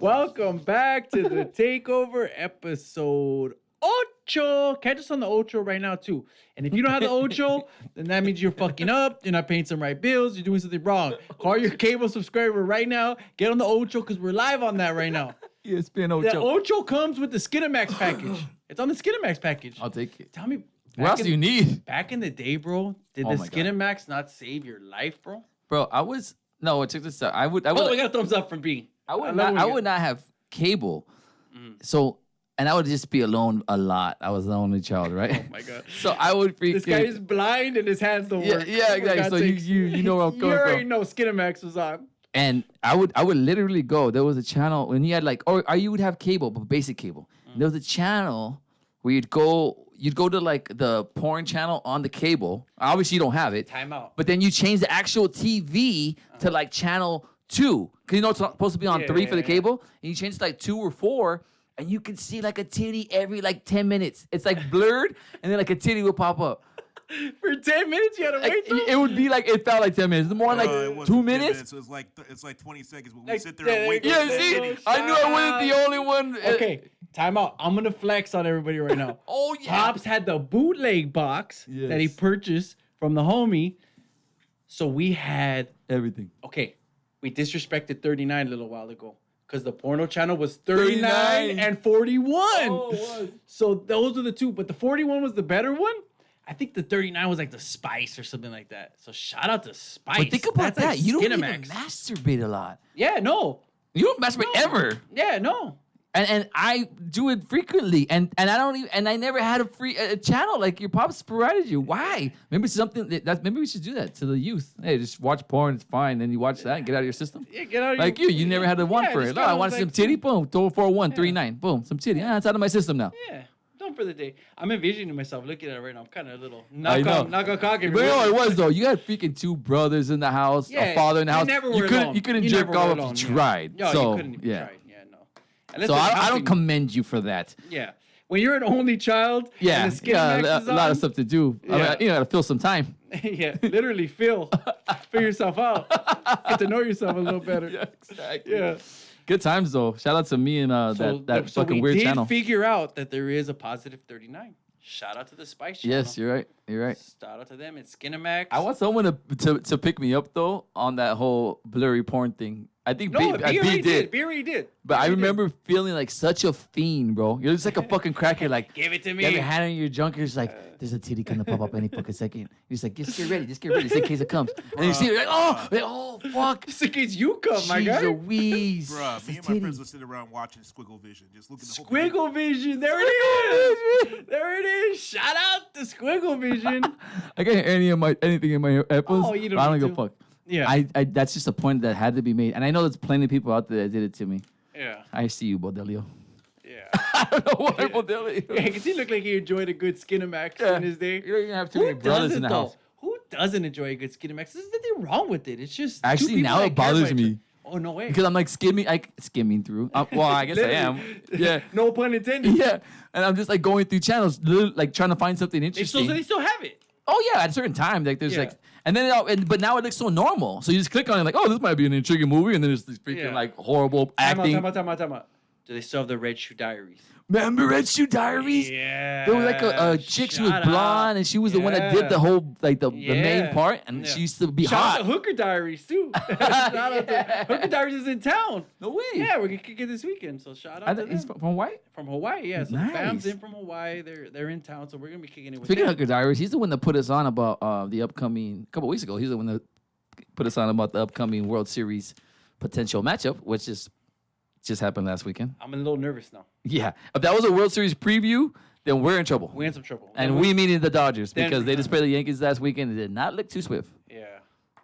Welcome back to the Takeover episode Ocho. Catch us on the Ocho right now, too. And if you don't have the Ocho, then that means you're fucking up. You're not paying some right bills. You're doing something wrong. Call your cable subscriber right now. Get on the Ocho because we're live on that right now. ESPN Ocho. The Ocho comes with the Skinamax package. It's on the Skinamax package. I'll take it. Tell me. What else do you need? Back in the day, bro, did the Skinamax not save your life, bro? Bro, check this out. I would. Oh, we got a thumbs up from B. I would not have cable. So, and I would just be alone a lot. I was the only child, right? Oh my god. So I would freaking. This guy is blind and his hands don't work. Yeah, exactly. So you know where I'm You going already from. know Skinamax was on. And I would literally go. There was a channel when you had you would have cable, but basic cable. There was a channel where you'd go to like the porn channel on the cable. Obviously you don't have it. Time out. But then you change the actual TV to like channel 2. Because you know it's supposed to be on 3 for the cable. And you change it to like 2 or 4. And you can see like a titty every like 10 minutes. It's like blurred. And then like a titty will pop up. For 10 minutes, you had to wait. It would be like, it felt like 10 minutes. It's more like 2 minutes. It's like 20 seconds. But we Like, sit there and wait. Yeah, see, I knew I wasn't the only one. Okay, time out. I'm gonna flex on everybody right now. Oh, yeah. Pops had the bootleg box that he purchased from the homie. So we had Everything. okay. We disrespected 39 a little while ago because the porno channel was 39 and 41. Oh, it was. So those are the two, but the 41 was the better one. I think the 39 was like the Spice or something like that. So shout out to Spice. But think about That's that. like You don't even Skinamax. masturbate a lot. Yeah, no. You don't masturbate ever. Yeah, no. And I do it frequently, and I don't even, and I never had a free channel like your pops provided you. Why? Maybe it's something maybe we should do that to the youth. Hey, just watch porn, it's fine. Then you watch that and get out of your system. Yeah, get out of like your, you never had the one for it. No, I want to see some titty, boom, 401, 39, boom, some titty. It's out of my system now. Yeah, done for the day. I'm envisioning myself looking at it right now. I'm kind of a little I know. knock on cock. But you know what it was though? You had freaking 2 brothers in the house, a father in the house. Never were alone. You couldn't You jerk never off were if alone, you yeah. tried. No, so you couldn't even try. Yeah, no. Unless So it's I don't helping. commend you for that. Yeah. When you're an only child, Yeah, and the Skinamax is a lot on, of stuff to do. Yeah. I mean, you gotta fill some time. Yeah, literally feel yourself out. Get to know yourself a little better. Yeah, exactly. Yeah. Good times though. Shout out to me and that So fucking we weird did channel. figure out that there is a positive 39. Shout out to the Spice channel. Yes, you're right. You're right. Shout out to them. It's Skinamax. I want someone to pick me up though on that whole blurry porn thing. I think no, B did. B already did. But I remember feeling like such a fiend, bro. You're just like a fucking cracker. Like, Give it to me. you have your hand in your junk. You're just like, there's a titty gonna pop up any fucking second. You're just like, just get ready, just in case it comes. And you see it, like, oh, fuck. Just in case you come, my guy. Louise. Bruh, me and my friends would sit around watching Squiggle Vision, just looking. Squiggle Vision. There it is. There it is. Shout out to Squiggle Vision. I can't hear anything in my headphones. Oh, you don't I don't need give a to. fuck. Yeah. I that's just a point that had to be made. And I know there's plenty of people out there that did it to me. Yeah. I see you, Bodelio. Yeah. I don't know why Bodelio. Yeah, because he looked like he enjoyed a good Skinamax in his day. You don't even have too many brothers in the house. Who doesn't enjoy a good Skinamax? There's nothing wrong with it. It's just two Actually, people now that it care bothers about each me. other. Oh, no way. Because I'm like skimming through. Well, I guess I am. Yeah. No pun intended. Yeah. And I'm just like going through channels, like trying to find something They interesting. still have it. Oh yeah, at a certain time, like there's Yeah. like, and then but now it looks so normal. So you just click on it, like, oh, this might be an intriguing movie, and then there's this freaking Yeah. like horrible acting. Time out. Do they still have the Red Shoe Diaries? Remember Red Shoe Diaries? Yeah. There was like a chick, she was Shout blonde, out. and she was the one that did the whole like the main part, and Yeah. she used to be Shout out hot. to Hooker Diaries too. Shout out to Hooker Diaries is in town. No way. Yeah, we're gonna kick it this weekend. So shout out to them. He's from Hawaii. From Hawaii, yeah. So Nice. the fam's in from Hawaii. They're in town, so we're gonna be kicking it with Speaking of them. Hooker Diaries, he's the one that put us on about the upcoming. A couple weeks ago, he's the one that put us on about the upcoming World Series potential matchup, which just happened last weekend. I'm a little nervous now. Yeah, if that was a World Series preview, then we're in trouble. We're in some trouble. And we meaning the Dodgers Then- because they just played the Yankees last weekend and did not look too swift. Yeah.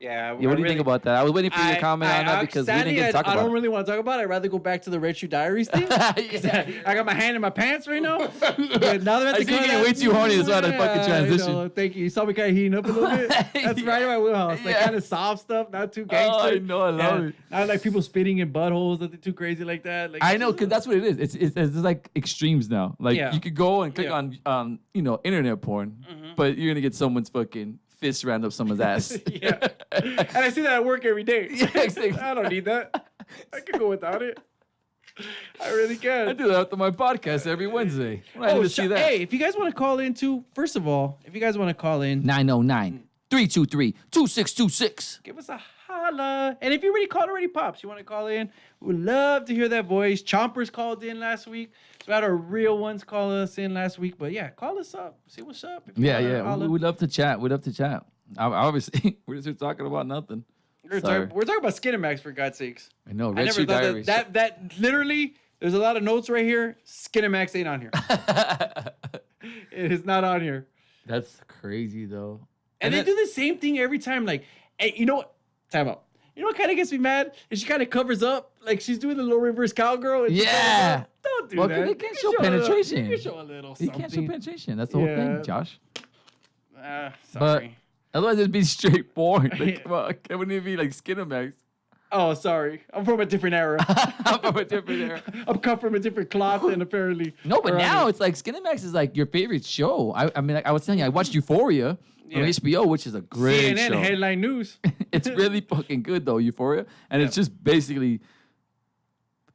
Yeah, what do you think about that? I was waiting for you to comment on that because we didn't get to talk I about don't it. really want to talk about it. I'd rather go back to the Red Shoe Diaries thing. Yeah. I got my hand in my pants right now. But now that I see you getting way too horny, that's why I fucking transition. Thank you. You saw me kind of heating up a little bit. That's right in my wheelhouse. Like Yeah. kind of soft stuff, not too gangster. I know, I love it. Not like people spitting in buttholes, nothing too crazy like that. Like, I know, because that's what it is. It's like extremes now. Like Yeah. you could go and click Yeah. on internet porn, but you're gonna get someone's fucking fist around up someone's ass. Yeah. And I see that at work every day. Yeah, exactly. I don't need that. I could go without it. I really can. I do that after my podcast every Wednesday. I need to see that. Hey, if you guys want to call in too, first of all, if you guys want to call in, 909-323-2626. give us a holla. And if you already called already, Pops, you want to call in, we'd love to hear that voice. Chompers called in last week. So we had our real ones call us in last week. But yeah, call us up. See what's up. If you wanna holla. We'd love to chat. Obviously, we're just talking about nothing. We're talking about Skinemax, for God's sakes. I know. I Red never Shoe thought Diaries. that literally, there's a lot of notes right here. Skinemax ain't on here. It is not on here. That's crazy, though. And they do the same thing every time. Like, hey, you know what? Time out. You know what kind of gets me mad? Is she kind of covers up. Like, she's doing the little reverse cowgirl. And Yeah. don't do Well, that. they can't show penetration. You can show a little You something. can't show penetration. That's the whole thing, Josh. Sorry. Otherwise, it'd be straightforward. Like, come on, it wouldn't even be like Skinemax. Oh, sorry. I'm from a different era. I'm from a different era. I'm cut from a different cloth and apparently. No, but now it's like Skinemax is like your favorite show. I mean, like I was telling you, I watched Euphoria on HBO, which is a great CNN show. headline news. It's really fucking good though, Euphoria, and it's just basically,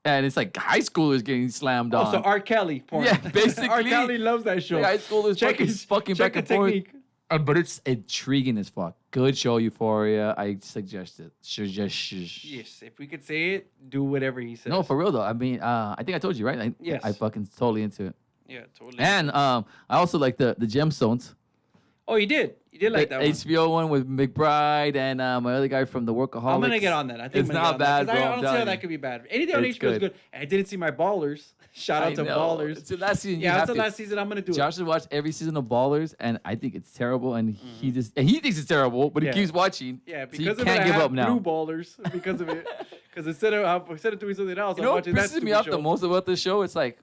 and it's like high schoolers getting slammed on. Also, R. Kelly porn. Yeah, basically. R. Kelly loves that show. Like high schoolers fucking check back the and forth. technique. But it's intriguing as fuck. Good show, Euphoria. I suggest it. Yes, if we could say it, do whatever he says. No, for real though. I mean, I think I told you, right? Yes. I fucking totally into it. Yeah, totally. And I also like the Gemstones. Oh, you did? You did like that one? HBO one with McBride and my other guy from the Workaholics. I'm gonna get on that. I think It's I'm gonna not get on bad, that, 'cause bro. I I'm don't see how telling that you. could be bad. Anything on It's HBO is good. good. And I didn't see my Ballers. Shout out to Ballers. It's the last season. Yeah, you that's have the to. last season. I'm gonna do Josh it. has watched every season of Ballers, and I think it's terrible. And he thinks it's terrible, but Yeah. he keeps watching. Yeah, so because you of it, can't I give have up now. blue Ballers because of it. Because instead of doing something else, You I'm know what watching that pisses me stupid off show. the most about this show? It's like,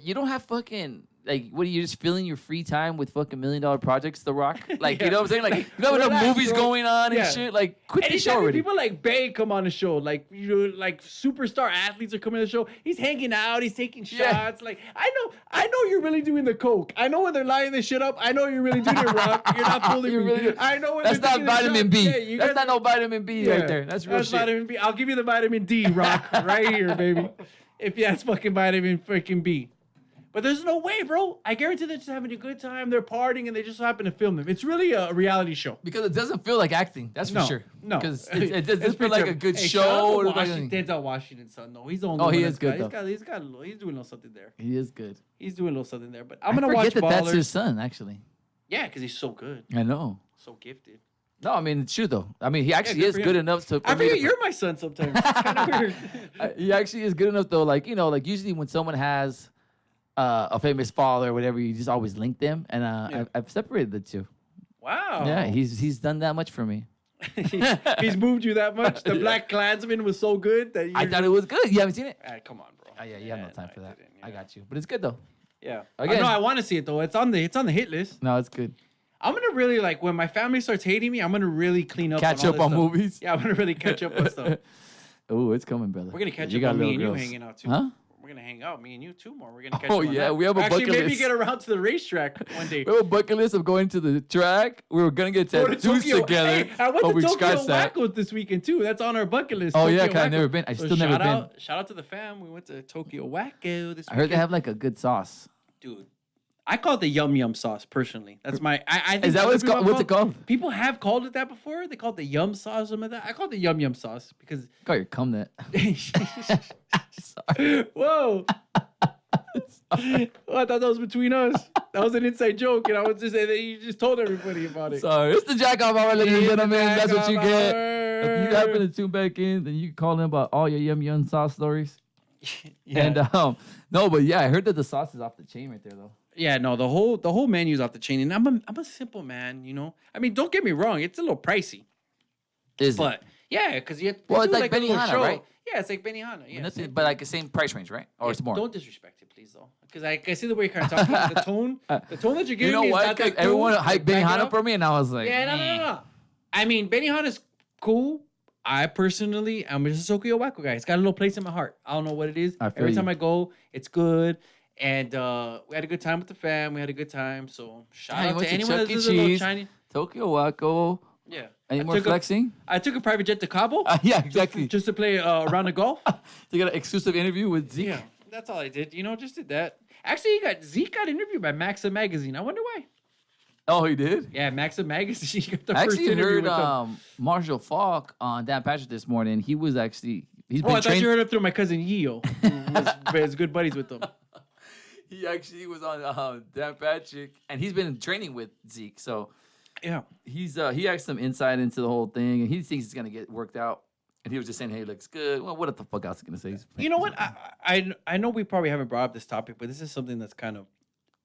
you don't have fucking. Like, what are you just filling your free time with fucking $1 million projects, The Rock? Like, you know what I'm saying? Like, you have enough Relax, movies bro. going on Yeah. and shit. Like, quit And the he's show having already. people like Bay come on the show, like like superstar athletes are coming to the show. He's hanging out, he's taking Yeah. shots. Like I know you're really doing the coke. I know when they're lining this shit up. I know you're really doing it, Rock. You're not fooling You're me. really- I know when That's they're not taking the vitamin shots. B. Yeah, you That's guys- not no vitamin B right there. That's real shit. vitamin B. I'll give you the vitamin D, Rock, right here, baby. If that's fucking vitamin freaking B. But there's no way, bro. I guarantee they're just having a good time. They're partying, and they just happen to film them. It's really a reality show. Because it doesn't feel like acting. That's for No, sure. no. Because it doesn't It's feel like a good Hey, shout out show. to Or like Denzel Washington's son. No, he's the only Oh, one. he that's is good, got- though. He's doing a little something there. he is good. He's doing a little something there. But I'm I gonna forget watch that that's Ballers. his son, actually. Yeah, because he's so good, I know. so gifted. No, I mean, it's true, though. I mean, he actually good is for good him. enough to. I forget you're my son sometimes. It's kind of weird. He actually is good enough, though. Like, you know, like usually when someone has a famous father or whatever, you just always link them. And I've separated the two. Wow. Yeah, he's done that much for me. he's moved you that much. The Black Klansman was so good that I thought it was good. You haven't seen it? Come on, bro. Oh, yeah, you have no time I for that. didn't, I yeah. got you. But it's good, though. Yeah. Again. No, I want to see it though. It's on the hit list. No, it's good. I'm gonna really like when my family starts hating me. I'm gonna really clean up. Catch all up this on stuff. movies. Yeah, I'm gonna really catch up on stuff. Oh, it's coming, brother. We're gonna catch You up got on me little and you girls. hanging out too. Huh? We're gonna hang out, me and you too more. We're gonna catch Oh, up on yeah, that. we have a Actually, bucket maybe list. get around to the racetrack one day. We have a bucket list of going to the track. We were gonna get Go to tattoos Tokyo. together, Hey, I went but to we Tokyo scratched that. Wacko this weekend too. That's on our bucket list. Oh, yeah, Tokyo 'cause I've Wacko. never been. I still never been. Shout out to the fam. We went to Tokyo Wacko this I heard weekend. they have like a good sauce. Dude, I call it the yum yum sauce personally. That's my. I think Is that other what it's people called? have What's it called? People have called it that before. They call it the yum sauce or something like that. I call it the yum yum sauce because. Got your cum net. Whoa. Oh, I thought that was between us. That was an inside joke, and I was just saying that you just told everybody about it. Sorry, it's the jack off hour, ladies and It's the gentlemen. That's what you jack get. off If you hour. happen to tune back in, then you can call in about all your yum yum sauce stories. Yeah. And no, but yeah, I heard that the sauce is off the chain right there, though. Yeah, no, the whole menu's off the chain, and I'm a simple man, you know. I mean, don't get me wrong, it's a little pricey, Is it? but yeah, because you. Well, do it's like a little Benihana, show. right? Yeah, it's like Benihana. Yeah, Nothing, same but thing. like the same price range, right? Or Yeah, it's more. Don't disrespect it, please, though, because I see the way you're kind of talking. The tone that you're giving You know me is what? not 'Cause that everyone cool. hyped Back it Benihana up. for me, and I was like, Yeah, no. I mean, Benihana's cool. I personally, I'm just a Tokyo Wacko guy. It's got a little place in my heart. I don't know what it is. I feel Every time you. I go, it's good. And we had a good time with the fam. We had a good time. So shout Yeah, you out went to to anyone Chuck that's E. a little Cheese. Chinese. Tokyo Wacko. Yeah. Any more flexing? I took a private jet to Cabo. Yeah, exactly. Just to play around the golf. You got an exclusive interview with Zeke. Yeah, that's all I did. Just did that. Actually, Zeke got interviewed by Maxim Magazine. I wonder why. Oh, he did? Yeah, Maxim Magazine got the I first actually interview heard with them. Marshall Falk on Dan Patrick this morning. He was actually he's Oh, been I thought trained. you heard it through my cousin Yeo, who was good buddies with them. He actually was on Dan Patrick, and he's been in training with Zeke. So Yeah. he has some insight into the whole thing, and he thinks it's gonna get worked out. And he was just saying, "Hey, looks good." Well, what the fuck else is gonna say? You know what? I know we probably haven't brought up this topic, but this is something that's kind of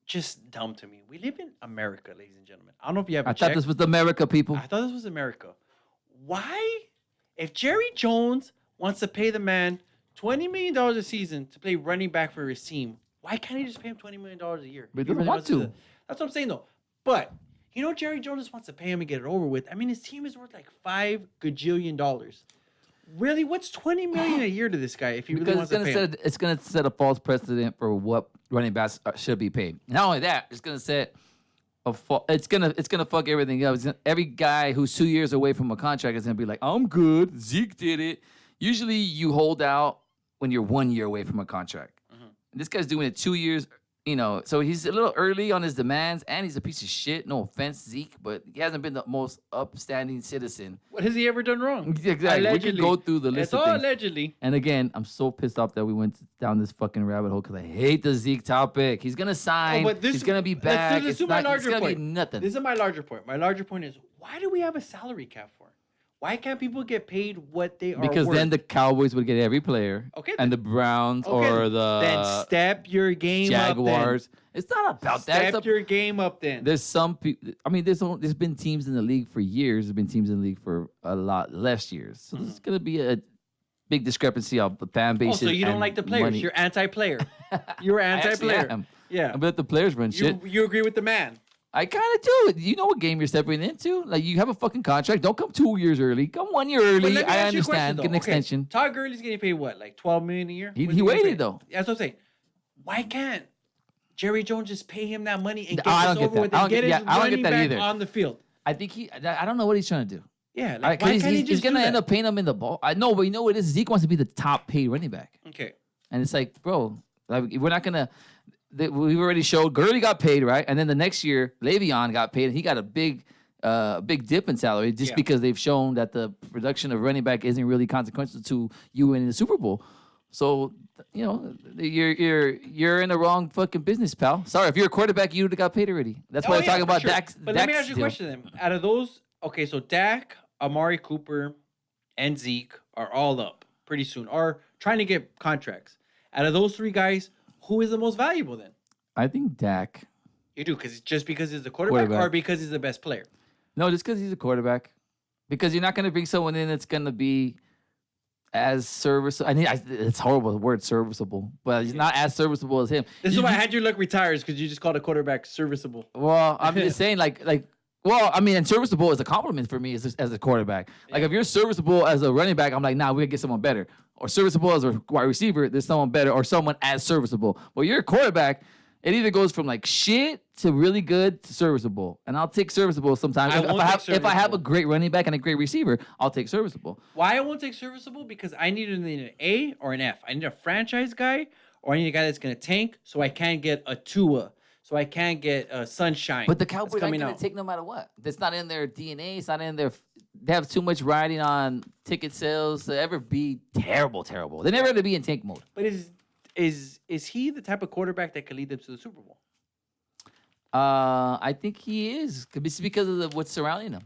just dumb to me. We live in America, ladies and gentlemen. I don't know if you have. I thought this was America, people. I thought this was America. Why, if Jerry Jones wants to pay the man $20 million a season to play running back for his team, why can't he just pay him $20 million a year? But he doesn't want to. That's what I'm saying, though. But Jerry Jones just wants to pay him and get it over with. I mean, his team is worth like $5 gajillion. Really, what's $20 million a year to this guy if he really wants to pay him? It's gonna set a false precedent for what running backs should be paid. Not only that, it's gonna set it's gonna fuck everything up. Every guy who's 2 years away from a contract is gonna be like, "I'm good. Zeke did it." Usually, you hold out when you're 1 year away from a contract. Mm-hmm. This guy's doing it 2 years. So he's a little early on his demands, and he's a piece of shit. No offense, Zeke, but he hasn't been the most upstanding citizen. What has he ever done wrong? Exactly. Allegedly. We can go through the list It's of all things. allegedly. And again, I'm so pissed off that we went down this fucking rabbit hole because I hate the Zeke topic. He's gonna sign. He's gonna be back. Let's do my larger it's gonna point. be nothing. This is my larger point. My larger point is, why do we have a salary cap for? Why can't people get paid what they are Because worth? then the Cowboys would get every player. Okay, And the Browns or the then step your game Jaguars. up. It's not about Then. that. Step your game up then. There's some people. I mean, there's been teams in the league for years. There's been teams in the league for a lot less years. So there's gonna be a big discrepancy of the fan base. So you don't like the players. Money. You're anti-player. You're I actually anti-player. am. Yeah. I bet the players run shit. You agree with the man. I kind of do. You know what game you're stepping into? Like, you have a fucking contract. Don't come 2 years early. Come 1 year But early. let me I ask you a question, understand. though. Get an extension. Todd Gurley's getting paid what, like $12 million a year? He What's getting waited, paid? though. That's what I'm saying. Why can't Jerry Jones just pay him that money and get I don't this get over that. with I and don't get get- his yeah, I don't get running that back either. on the field? I think I don't know what he's trying to do. Yeah, like, why can't he just he's do gonna that? end up paying him in the ball. I know, but you know what it is? Zeke wants to be the top paid running back. Okay. And it's like, bro, like, we're not gonna. We've already showed Gurley got paid, right? And then the next year, Le'Veon got paid, and he got a big dip in salary just because they've shown that the production of running back isn't really consequential to you winning the Super Bowl. So you're in the wrong fucking business, pal. Sorry, if you're a quarterback, you would have got paid already. That's why I'm talking about sure. Dak's. But let me ask you a question then. Out of those, okay, so Dak, Amari Cooper, and Zeke are all up pretty soon, are trying to get contracts. Out of those three guys, who is the most valuable then? I think Dak. You do, because he's the quarterback or because he's the best player? No, just because he's a quarterback. Because you're not going to bring someone in that's going to be as serviceable. I mean, it's horrible, the word serviceable, but he's not as serviceable as him. This is why I had your luck retires, because you just called a quarterback serviceable. Well, I'm just saying, well, I mean, and serviceable is a compliment for me as a quarterback. Like, if you're serviceable as a running back, I'm like, nah, we gotta get someone better. Or serviceable as a wide receiver, there's someone better, or someone as serviceable. Well, you're a quarterback, it either goes from like shit to really good to serviceable. And I'll take serviceable sometimes. If I have a great running back and a great receiver, I'll take serviceable. Why I won't take serviceable? Because I need an A or an F. I need a franchise guy, or I need a guy that's gonna tank, so I can't get a Tua. So I can't get Sunshine. But the Cowboys aren't going to take no matter what. That's not in their DNA. It's not in their. They have too much riding on ticket sales to ever be terrible. They're never going to be in tank mode. But is he the type of quarterback that could lead them to the Super Bowl? I think he is. It's because of what's surrounding them,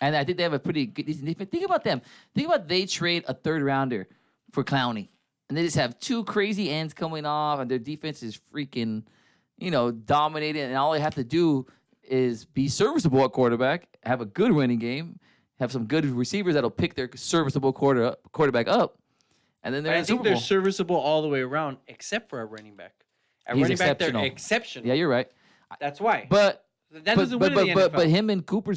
and I think they have a pretty good decent defense. Think about them. Think about they trade a third rounder for Clowney, and they just have two crazy ends coming off, and their defense is freaking. Dominated, and all they have to do is be serviceable at quarterback, have a good running game, have some good receivers that'll pick their serviceable quarterback up, and then they're in the Super Bowl. They're serviceable all the way around, except for a running back. He's running exceptional. back, they're exceptional. Yeah, you're right. That's why. But that doesn't win in the NFL. But him and Cooper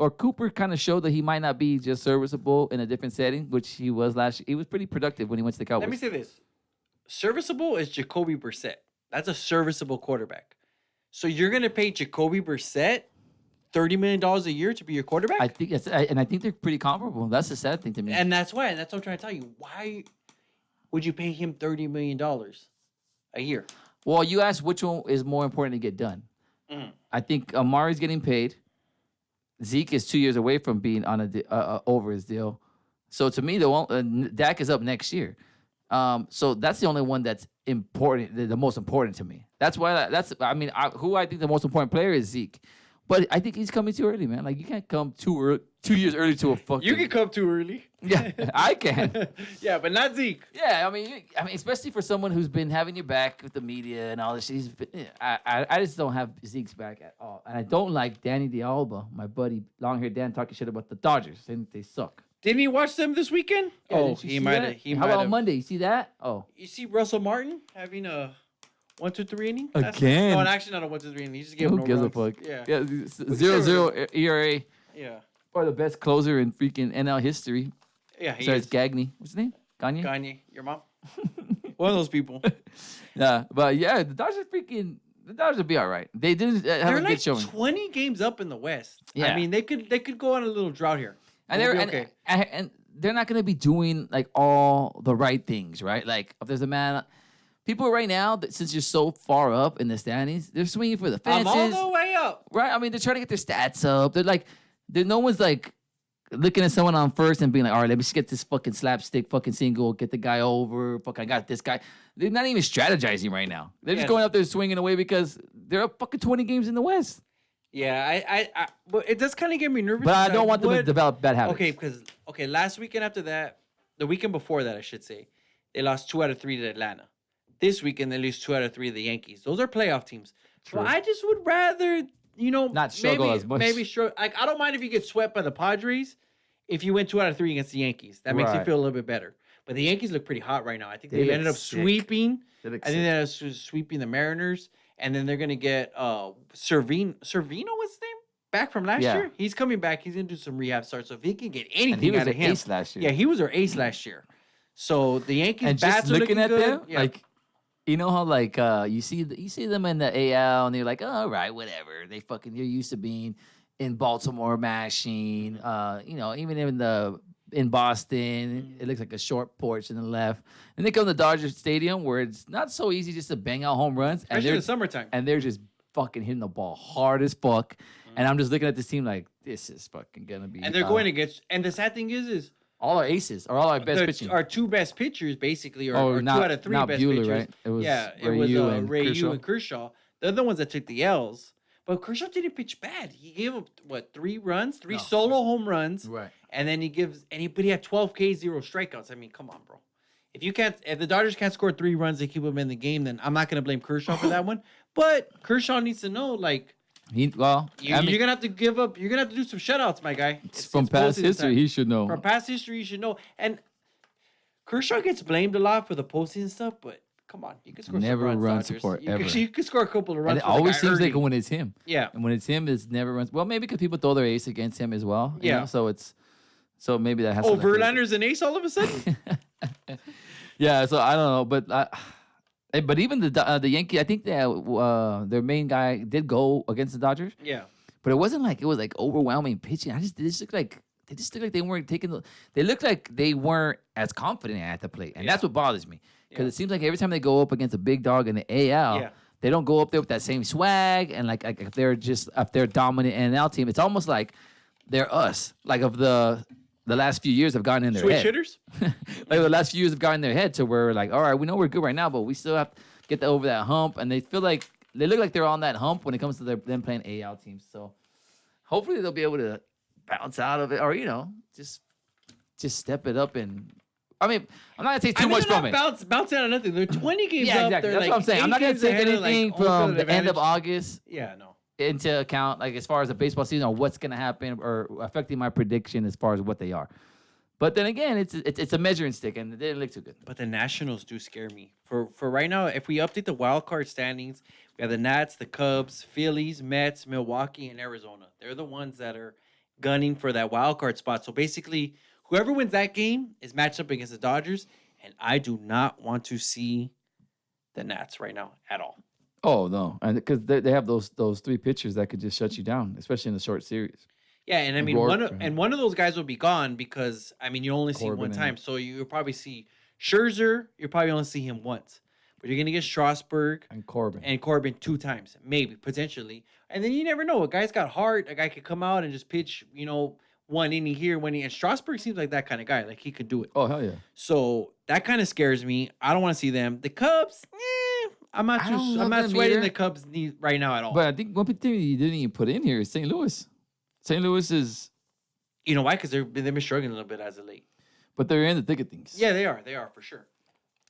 Cooper kind of showed that he might not be just serviceable in a different setting, which he was last year. He was pretty productive when he went to the Cowboys. Let me say this: serviceable is Jacoby Brissett. That's a serviceable quarterback. So you're going to pay Jacoby Brissett $30 million a year to be your quarterback? I think I think they're pretty comparable. That's the sad thing to me. And that's why. And that's what I'm trying to tell you. Why would you pay him $30 million a year? Well, you asked which one is more important to get done. I think Amari's getting paid. Zeke is 2 years away from being on over his deal. So to me, Dak is up next year. So that's the only one that's important, the most important to me. That's why. Who I think the most important player is Zeke. But I think he's coming too early, man. Like, you can't come 2 years early to a fucking. You can come too early. Yeah, I can. Yeah, but not Zeke. Yeah, I mean, especially for someone who's been having your back with the media and all this shit. I just don't have Zeke's back at all, and I don't like Danny D'Alba, my buddy, long-haired Dan, talking shit about the Dodgers, saying they suck. Didn't he watch them this weekend? Yeah, Oh, didn't you he see might that? have. How about Monday? You see that? Oh, You see Russell Martin having a 1-2-3 inning Again? No, actually not a 1-2-3 inning. He just gave him who no gives a runs. fuck? Yeah. Yeah, 0-0 ERA. Yeah. Or the best closer in freaking NL history. Yeah. He Sorry, is. it's Gagne. What's his name? Gagne? Gagne, your mom. One of those people. Yeah, but yeah, the Dodgers will be all right. They didn't have They're a good like showing. 20 games up in the West. Yeah. I mean, they could go on a little drought here. And We'll they're be okay. and they're not gonna be doing like all the right things, right? Like if there's a man, people right now that since you're so far up in the standings, they're swinging for the I'm fences, all the way up. right? I mean, they're trying to get their stats up. They're like, no one's like looking at someone on first and being like, all right, let me just get this fucking slapstick fucking single, get the guy over. Fuck, I got this guy. They're not even strategizing right now. They're just Yeah. going up there swinging away because they're up fucking 20 games in the West. Yeah, but it does kind of get me nervous. But I because don't want them to would- develop bad habits. Okay, because last weekend after that, the weekend before that, I should say, they lost 2 out of 3 to Atlanta. This weekend they lose 2 out of 3 to the Yankees. Those are playoff teams. So True. I just would rather, Not struggle as much. Maybe struggle. Like, I don't mind if you get swept by the Padres. If you win 2 out of 3 against the Yankees, that makes you Right. feel a little bit better. But the Yankees look pretty hot right now. I think They they look ended up sick. sweeping. They look I think they ended up sweeping the Mariners, and then they're gonna get Servino. What's his name? Back from last Yeah. year. He's coming back. He's gonna do some rehab start. So if he can get anything And he was out of an him, ace last year. yeah, he was our ace last year. So the Yankees And bats just are looking looking at good. them, Yeah. like, you know how like you see them in the AL and they're like, oh, all right, whatever. They're used to being in Baltimore mashing. Even in Boston, it looks like a short porch in the left. And they come to Dodger Stadium where it's not so easy just to bang out home runs. especially in the summertime. And they're just fucking hitting the ball hard as fuck. And I'm just looking at this team like, this is fucking gonna be. And they're going against. And the sad thing is all our aces or all our best pitching. our 2 best pitchers basically are 2 out of 3 not best Bueller, pitchers. right? It was Ryu and Kershaw. Kershaw. They're the ones that took the L's. But Kershaw didn't pitch bad. He gave up 3 runs, 3 solo home runs, Right. and then but he had 12 Ks, 0 strikeouts. I mean, come on, bro. If the Dodgers can't score 3 runs, they keep him in the game. Then I'm not gonna blame Kershaw for that one. But Kershaw needs to know, like, you're gonna have to give up. You're gonna have to do some shutouts, my guy. From It's past postseason history, time. he should know. From past history, you should know. And Kershaw gets blamed a lot for the postseason stuff, but come on, you can score Never some runs, run Dodgers. support, You ever. you can score a couple of runs. And it for the always guy seems like early. when it's him. Yeah. And when it's him, it's never runs. Well, maybe because people throw their ace against him as well. you Yeah. know, so maybe that has. Oh, something to do with it. Verlander's an ace all of a sudden. Yeah. So I don't know, but even the Yankee, I think their main guy did go against the Dodgers, Yeah. but it wasn't like it was like overwhelming pitching. They just looked like they weren't taking. They looked like they weren't as confident at the plate, and that's what bothers me because Yeah. it seems like every time they go up against a big dog in the AL. Yeah. They don't go up there with that same swag, and like if they're dominant NL team, it's almost like they're us. Like of the last few years have gotten in their Switch head. hitters. Like the last few years have gotten in their head to where we're like, all right, we know we're good right now, but we still have to get over that hump. And they feel like they look like they're on that hump when it comes to them playing AL teams. So hopefully they'll be able to bounce out of it, or just step it up. And I mean, I'm not gonna take too much from it. Bounce out of nothing. They're 20 games Yeah, up. exactly. They're That's like what I'm saying. I'm 8 not gonna games take ahead of, like, anything home field from the end of advantage. August Yeah, no. into account, like as far as the baseball season or what's gonna happen or affecting my prediction as far as what they are. But then again, it's a measuring stick, and it didn't look too good. But the Nationals do scare me. For right now, if we update the wild card standings, we have the Nats, the Cubs, Phillies, Mets, Milwaukee, and Arizona. They're the ones that are gunning for that wild card spot. So basically, whoever wins that game is matched up against the Dodgers, and I do not want to see the Nats right now at all. Oh no, and because they have those three pitchers that could just shut you down, especially in a short series. Yeah, and I mean Rourke, one of those guys will be gone because I mean you only see Corbin one and- time, so you'll probably see Scherzer. You'll probably only see him once, but you're gonna get Strasburg and Corbin. and Corbin 2 times, maybe potentially, and then you never know. A guy's got heart. A guy could come out and just pitch, 1 inning here, 1 inning. And Strasburg seems like that kind of guy. Like he could do it. Oh hell yeah! So that kind of scares me. I don't want to see them. The Cubs, I'm not I don't I'm love not them sweating either. the Cubs right now at all. But I think one team you didn't even put in here is St. Louis. St. Louis is, you know why? Because they've been struggling a little bit as of late. but they're in the thick of things. Yeah, they are. They are for sure.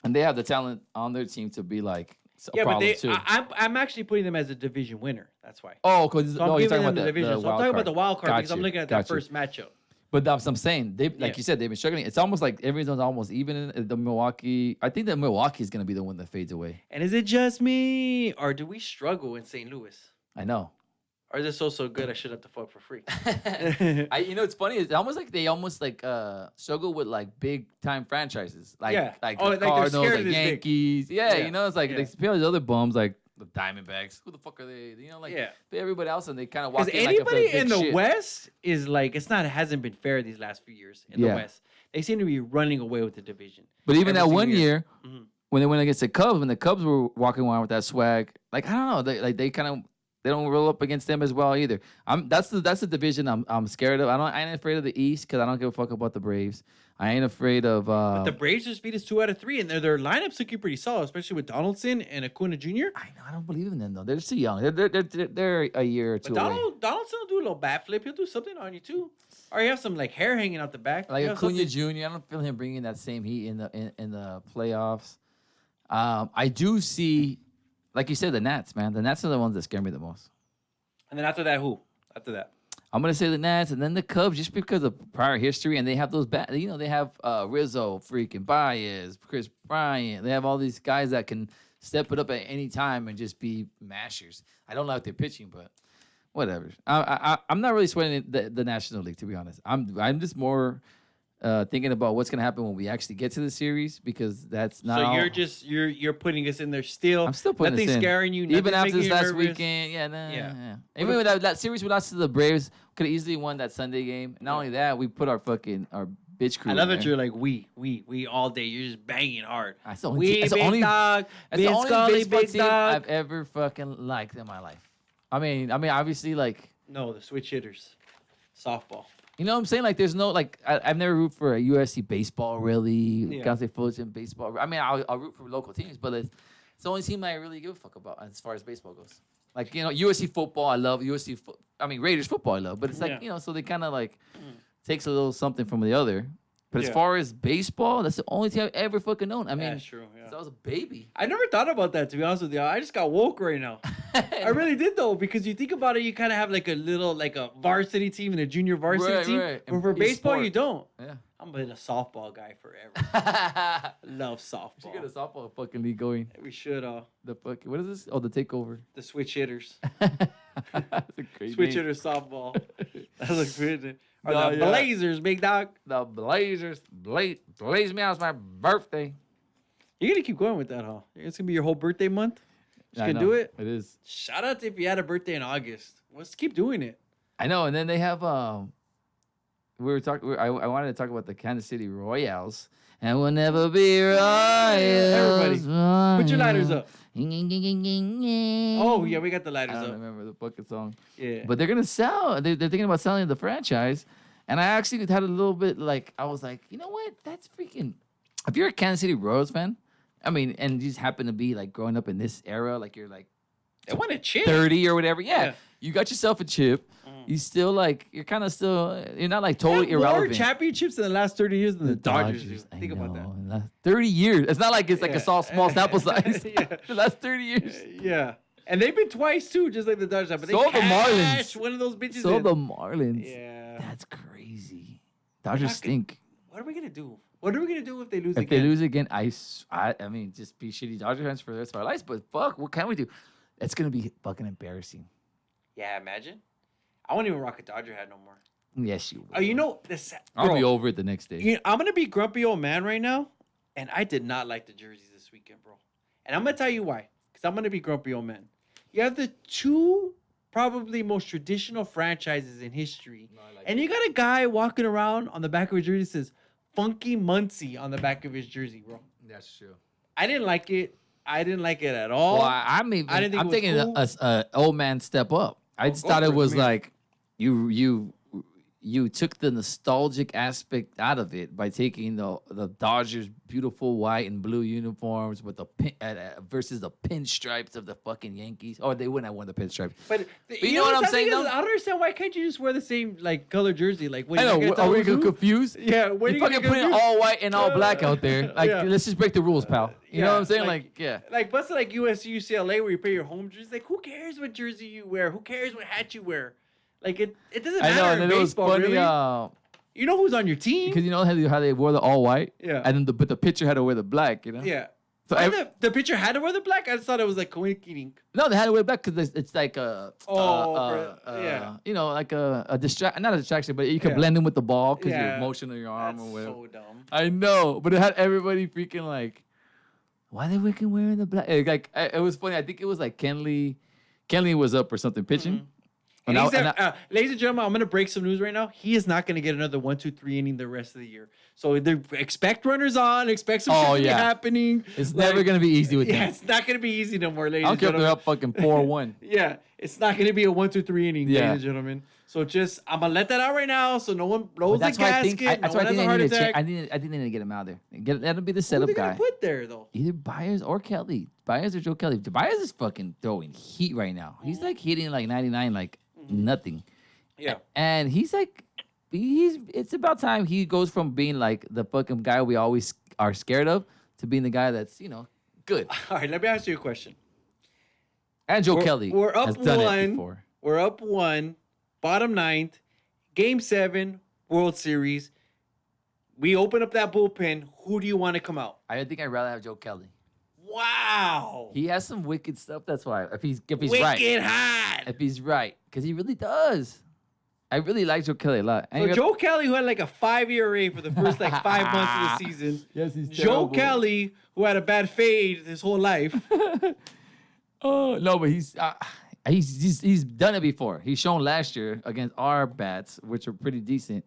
and they have the talent on their team to be like a Yeah, but problem too. I'm actually putting them as a division winner. That's why. Oh, because So I'm you're giving talking them about the division. So I'm wild talking about card. the wild card because I'm Gotcha, looking at that gotcha. first matchup. But that's what I'm saying. They, like Yeah. you said, they've been struggling. It's almost like everyone's almost even in the Milwaukee. I think that Milwaukee is going to be the one that fades away. And is it just me, or do we struggle in St. Louis? I know. Or is it so good I should have to fuck for free? It's funny. It's almost like they struggle with like big time franchises, like Yeah. like Oh, the like they're Cardinals, scared like of this dick. Yankees. Yeah, Yeah. it's like Yeah. they pay all these other bums like the Diamondbacks. Who the fuck are they? Yeah. pay everybody else, and they kind of walk Because in like anybody a big in the shit. West is like hasn't been fair these last few years in the Yeah. West. They seem to be running away with the division. But even every that one single year, Mhm. when they went against the Cubs, when the Cubs were walking around with that swag, like I don't know, they kind of. They don't roll up against them as well either. That's the division I'm scared of. I ain't afraid of the East because I don't give a fuck about the Braves. I ain't afraid of. But the Braves just beat us 2 out of 3, and their lineup's looking pretty solid, especially with Donaldson and Acuna Jr. I don't believe in them though. They're too young. They're a year or two But away. Donaldson will do a little bat flip. He'll do something on you too. Or you have some like hair hanging out the back. Like You have Acuna something- Jr. I don't feel him bringing that same heat in the playoffs. I do see, like you said, the Nats. Man, the Nats are the ones that scare me the most. And then after that, who? After that. I'm gonna say the Nats and then the Cubs just because of prior history and they have those they have Rizzo, freaking Baez, Chris Bryant. They have all these guys that can step it up at any time and just be mashers. I don't like their pitching, but whatever. I'm not really sweating the National League, to be honest. I'm just more thinking about what's gonna happen when we actually get to the series because that's not. So all- you're putting us in there still. I'm still putting nothing us in. scaring you. Even nothing's after making this you last nervous. weekend, Yeah. yeah. Even with that series we lost to the Braves, could have easily won that Sunday game. Not only that, we put our bitch crew. I love in that there. you're like we all day. You're just banging hard. That's the only. We That's the big only. dog. That's the Vince only Scully, baseball big team dog. I've ever fucking liked in my life. I mean, obviously, like No, the switch hitters, softball. you know what I'm saying. Like, there's no like I've never root for a USC baseball really. Yeah. Can't say Fulton baseball. I mean, I'll root for local teams, but it's the only team I really give a fuck about as far as baseball goes. Like USC football, I love USC. I mean Raiders football, I love, but it's like Yeah. so they kind of like takes a little something from the other. But as Yeah. far as baseball, that's the only team I've ever fucking known. I mean, That's true. Yeah. since I was a baby. I never thought about that, to be honest with you. I just got woke right now. I really did though, because you think about it, you kind of have like a varsity team and a junior varsity Right, team. right. But for Each baseball, sport. you don't. Yeah. I'm been a softball guy forever. Love We should get a softball. softball fucking league going. We should. The fucking what is this? Oh, the takeover. The switch hitters, That's a great switch name. hitters softball. That looks good. Or No, the yeah. Blazers, big dog. The Blazers. Blaze me out. It's my birthday. You're gonna keep going with that, huh? It's gonna be your whole birthday month. Just I gonna know. do it. It is. Shout out to if you had a birthday in August. Let's keep doing it. I know. And then they have we were talking. I wanted to talk about the Kansas City Royals. And we'll never be Royals. Everybody, put your lighters up. Oh Oh yeah, we got the I lighters don't up. remember the fucking song. Yeah. But they're gonna sell. They're thinking about selling the franchise. And I actually had a little bit like I was like, you know what? That's freaking. If you're a Kansas City Royals fan, I mean, and you just happen to be like growing up in this era, like you're like They want a chip. 30 or whatever. Yeah, Yeah. you got yourself a chip. You still like you're kind of still you're not like They have totally more irrelevant. championships in the last 30 years than the Dodgers do. I Think about that. know, in the last 30 years. It's not like it's like Yeah. a small sample size. Yeah. The last 30 years. Yeah. And they've been twice too, just like the Dodgers have. But So they the Marlins. cashed one of those bitches So in. the Marlins. Yeah. That's crazy. Dodgers not stink. What are we gonna do? What are we gonna do if they lose If again? they lose again, I mean, just be shitty Dodger fans for the rest of our lives. But fuck, what can we do? It's gonna be fucking embarrassing. Yeah, imagine. I won't even rock a Dodger hat no more. Yes, you will. Oh, you know this. I'll be over it the next day. I'm gonna be grumpy old man right now, and I did not like the jerseys this weekend, bro. And I'm gonna tell you why. because I'm gonna be grumpy old man. You have the two probably most traditional franchises in history, and you got a guy walking around on the back of his jersey that says "Funky Muncie" on the back of his jersey, bro. That's true. I didn't like it. I didn't like it at all. Well, I'm I didn't think I'm it was thinking cool. a old man step up. I just go thought for it it, was man. like you took the nostalgic aspect out of it by taking the Dodgers' beautiful white and blue uniforms with the versus the pinstripes of the fucking Yankees. Or they wouldn't have won the pinstripes. But you know what I'm saying, though? I don't understand why can't you just wear the same like color jersey? Like when I know. you Are we confused? Yeah, when You you fucking putting all white and all black out there. Like, Yeah. let's just break the rules, pal. You know what I'm saying? like- Like, yeah. Like busted like USC, UCLA where you pay your home jersey. Like who cares what jersey you wear? Who cares what hat you wear? Like it doesn't I matter know. in And then it was baseball, funny. really. You know who's on your team? Because you know how they wore the all white? Yeah. And then the pitcher had to wear the black, you know? Yeah. So And the pitcher had to wear the black. I just thought it was like coinciding. No, they had to wear black because it's like yeah. you know, like a distraction, not a distraction, but you can Yeah. blend in with the ball because Yeah. your motion of your arm That's or whatever. so dumb. I know, but it had everybody freaking like, why they freaking wearing the black? It was funny. I think it was like Kenley was up or something pitching. Mm-hmm. And And he's ladies and gentlemen, I'm going to break some news right now. He is not going to get another 1, 2, 3 inning the rest of the year. So expect runners on. Expect some shit to be happening. It's never gonna be easy with Yeah, them. it's not going to be easy no more, ladies I don't and care if they're gentlemen. up fucking 4-1. Yeah, it's not going to be a 1, 2, 3 inning, Yeah. ladies and gentlemen. So I'm going to let that out right now so no one blows the That's why I gasket. think No one has a they heart need to attack. I think they need to get him out there. Let him be the Who are setup they guy. going to put there, though? Either Byers or Kelly. Byers or Joe Kelly. Byers is fucking throwing heat right now. He's like hitting like 99 like nothing. Yeah. And he's like, it's about time he goes from being like the fucking guy we always are scared of to being the guy that's, good. All right, let me ask you a question. And Joe Kelly We're up has done it 1. before. We're up 1, bottom 9th, Game 7, World Series. We open up that bullpen. Who do you want to come out? I think I'd rather have Joe Kelly. Wow. He has some wicked stuff. That's why. If he's Wicked right. hot. If he's right. Because he really does. I really like Joe Kelly a lot. And So he got- Joe Kelly, who had like a 5 ERA for the first like 5 months of the season. Yes, he's Joe terrible. Kelly, who had a bad fade his whole life. Oh no, but he's done it before. He's shown last year against our bats, which are pretty decent,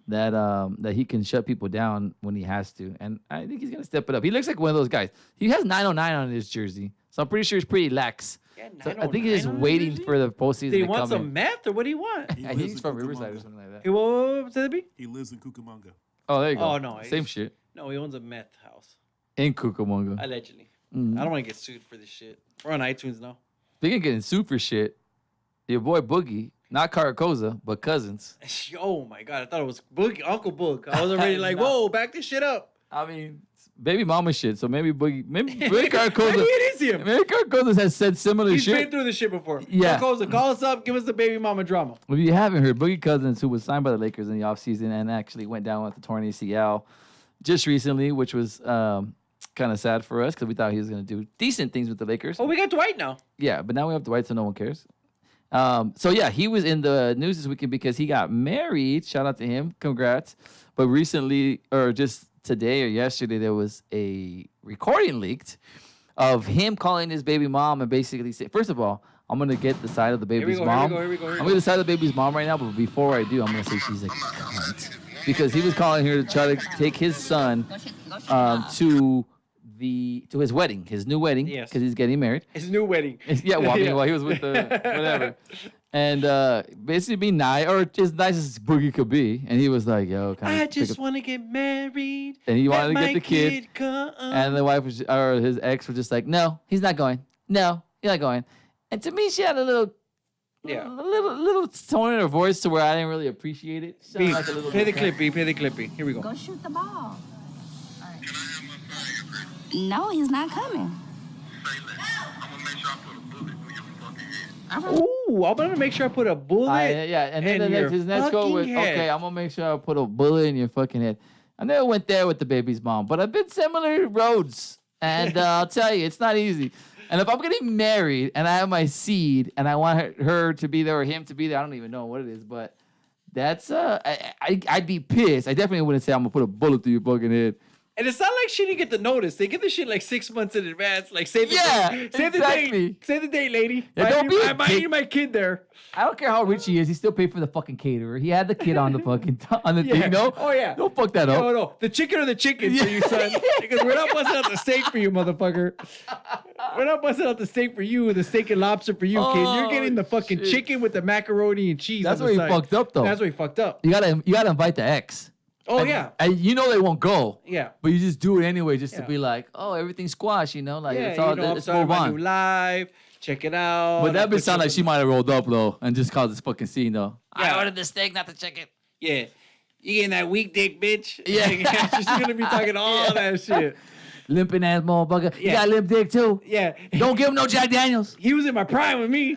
that he can shut people down when he has to, and I think he's gonna step it up. He looks like one of those guys. He has 909 on his jersey, so I'm pretty sure he's pretty lax. Yeah, So I think he's just 909 on his waiting jersey? for the postseason Did he to want come some in. meth or what do you want? I think lives he's in from Riverside or Cucamonga. something like that. Hey, what said it be? He lives in Cucamonga. Oh, there you go. Oh, no, Same he's- shit No, he owns a meth house. in Cucamonga. Allegedly. Mhm. I don't want to get sued for this shit. We're on iTunes now. Speaking of getting sued for shit, your boy Boogie, not Caracosa, but Cousins. Oh my god, I thought it was Uncle Boog. I was already like, No. whoa, back this shit up. I mean, it's baby mama shit. So maybe maybe Maybe Caracosa. it is him. Maybe Caracosa has said similar He's been shit. through this shit before. Yeah. Carcosa, call us up, give us the baby mama drama. If you haven't heard, Boogie Cousins, who was signed by the Lakers in the offseason and actually went down with the torn ACL just recently, which was kind of sad for us because we thought he was going to do decent things with the Lakers. Oh, we got Dwight now. Yeah, but now we have Dwight, so no one cares. So yeah, he was in the news this weekend because he got married. Shout out to him, congrats. But recently, or just today or yesterday, there was a recording leaked of him calling his baby mom and basically say, first of all, I'm gonna get the side of the baby's mom. Here we go. I'm gonna get the side of the baby's mom right now, but before I do, I'm gonna say she's a cunt because he was calling her to try to take his son to his wedding, his new wedding, Yes. because he's getting married. His new wedding. Yeah, well, I mean, while he was with the whatever, and basically be nice or as nice as Boogie could be, and he was like, "Yo, kind of." I just want to get married. And he wanted to Let get my the kid, come. and the wife was, or his ex was just like, "No, he's not going. No, he's not going." And to me, she had a little, Yeah. a little tone in her voice to where I didn't really appreciate it. She sounded B, like a little play the bit- clip, B. Play the clip, B. Here we go. Go shoot the ball. No, he's not coming. Ooh, I'm gonna make sure I put a bullet. Yeah, and then in your his next quote was, fucking head. "Okay, I'm gonna make sure I put a bullet in your fucking head." I never went there with the baby's mom, but I've been similar roads, and I'll tell you, it's not easy. And if I'm getting married and I have my seed and I want her to be there or him to be there, I don't even know what it is, but that's I'd be pissed. I definitely wouldn't say I'm gonna put a bullet through your fucking head. And it's not like she didn't get the notice. They get the shit like 6 months in advance. Like, save the date. Save the date. Save the date, lady. Yeah, don't be I might need my kid there. I don't care how rich he is. He still paid for the fucking caterer. He had the kid on the fucking on the thing. No. Oh, yeah. Don't fuck that up. No. The chicken or the chicken for you, son. Because we're not busting out the steak for you, motherfucker. We're not busting out the steak for you, the steak and lobster for you, kid. You're getting the fucking chicken with the macaroni and cheese. That's on where the he side. fucked up, though. That's where he fucked up. You gotta invite the ex. Oh, yeah. And you know they won't go. Yeah. But you just do it anyway, just to be like, oh, everything's squash, you know, like it's all. Let's move my on. new live. Check it out. But that bitch sound like she might have rolled up though, and just caused this fucking scene though. Yeah. I ordered the steak, not the chicken. Yeah. You getting that weak dick, bitch? Yeah. She's gonna be talking all that shit. Limping ass motherfucker. Yeah. You got limp dick too. Yeah. Don't give him no Jack Daniels. He was in my prime with me.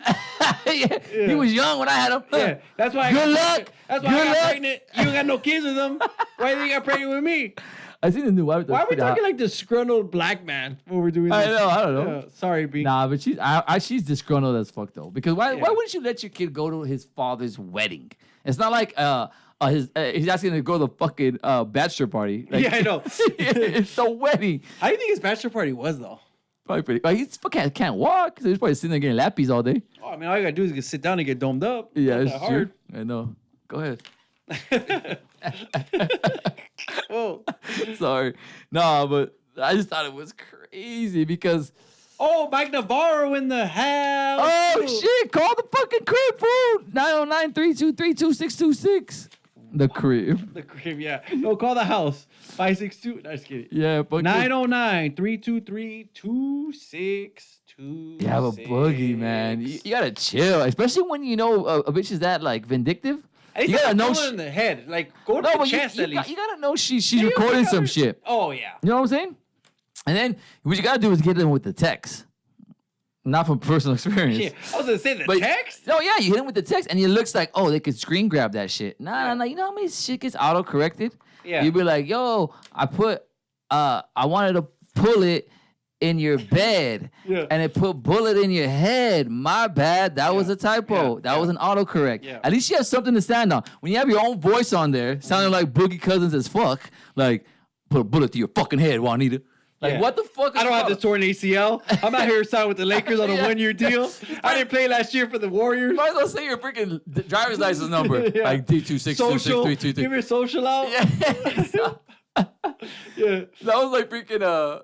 Yeah. He was young when I had him. Yeah. That's why. Good luck. That's why I got pregnant. You ain't got no kids with him. Why do you got pregnant with me? I seen the new wife. Why are we talking like disgruntled black man when we're doing this? I don't know. Sorry, B. Nah, but she's disgruntled as fuck though. Because why wouldn't you let your kid go to his father's wedding? It's not like he's asking to go to the fucking bachelor party. Like, Yeah, I know. It's the wedding. How do you think his bachelor party was, though? Probably pretty. Like, he's fucking can't walk. So he's probably sitting there getting lappies all day. Oh, I mean, all you gotta do is get sit down and get domed up. Yeah, Not it's that true. hard. I know. Go ahead. Whoa. Sorry. No, but I just thought it was crazy because. Oh, Mike Navarro in the house. Oh, shit. Call the fucking crib, fool. 909-323-2626. The crib. The crib, yeah. No, call the house. 562. No, just kidding. Yeah, but 909-323-2626. you have a boogie, man. You gotta chill, especially when you know a bitch is that like vindictive. You gotta know in the head. Like, go to the chest at least. You gotta know she's recording some shit. Oh, yeah. You know what I'm saying? And then what you gotta do is get them with the text. Not from personal experience. Yeah, I was gonna say the text. No, yeah, you hit them with the text, and it looks like, oh, they could screen grab that shit. Nah. You know how many shit gets auto corrected? Yeah. You'd be like, yo, I wanted to pull it in your bed, and it put bullet in your head. My bad. That was a typo. That was an autocorrect. Yeah. At least you have something to stand on. When you have your own voice on there, sounding like Boogie Cousins as fuck, like, put a bullet through your fucking head, Juanita. Like, what the fuck is I don't have this torn ACL. I'm out here signed with the Lakers on a 1-year deal. I didn't play last year for the Warriors. You might as well say your freaking driver's license number. Like Social. D2626323. Give your social out. Yeah. Yeah. That was like freaking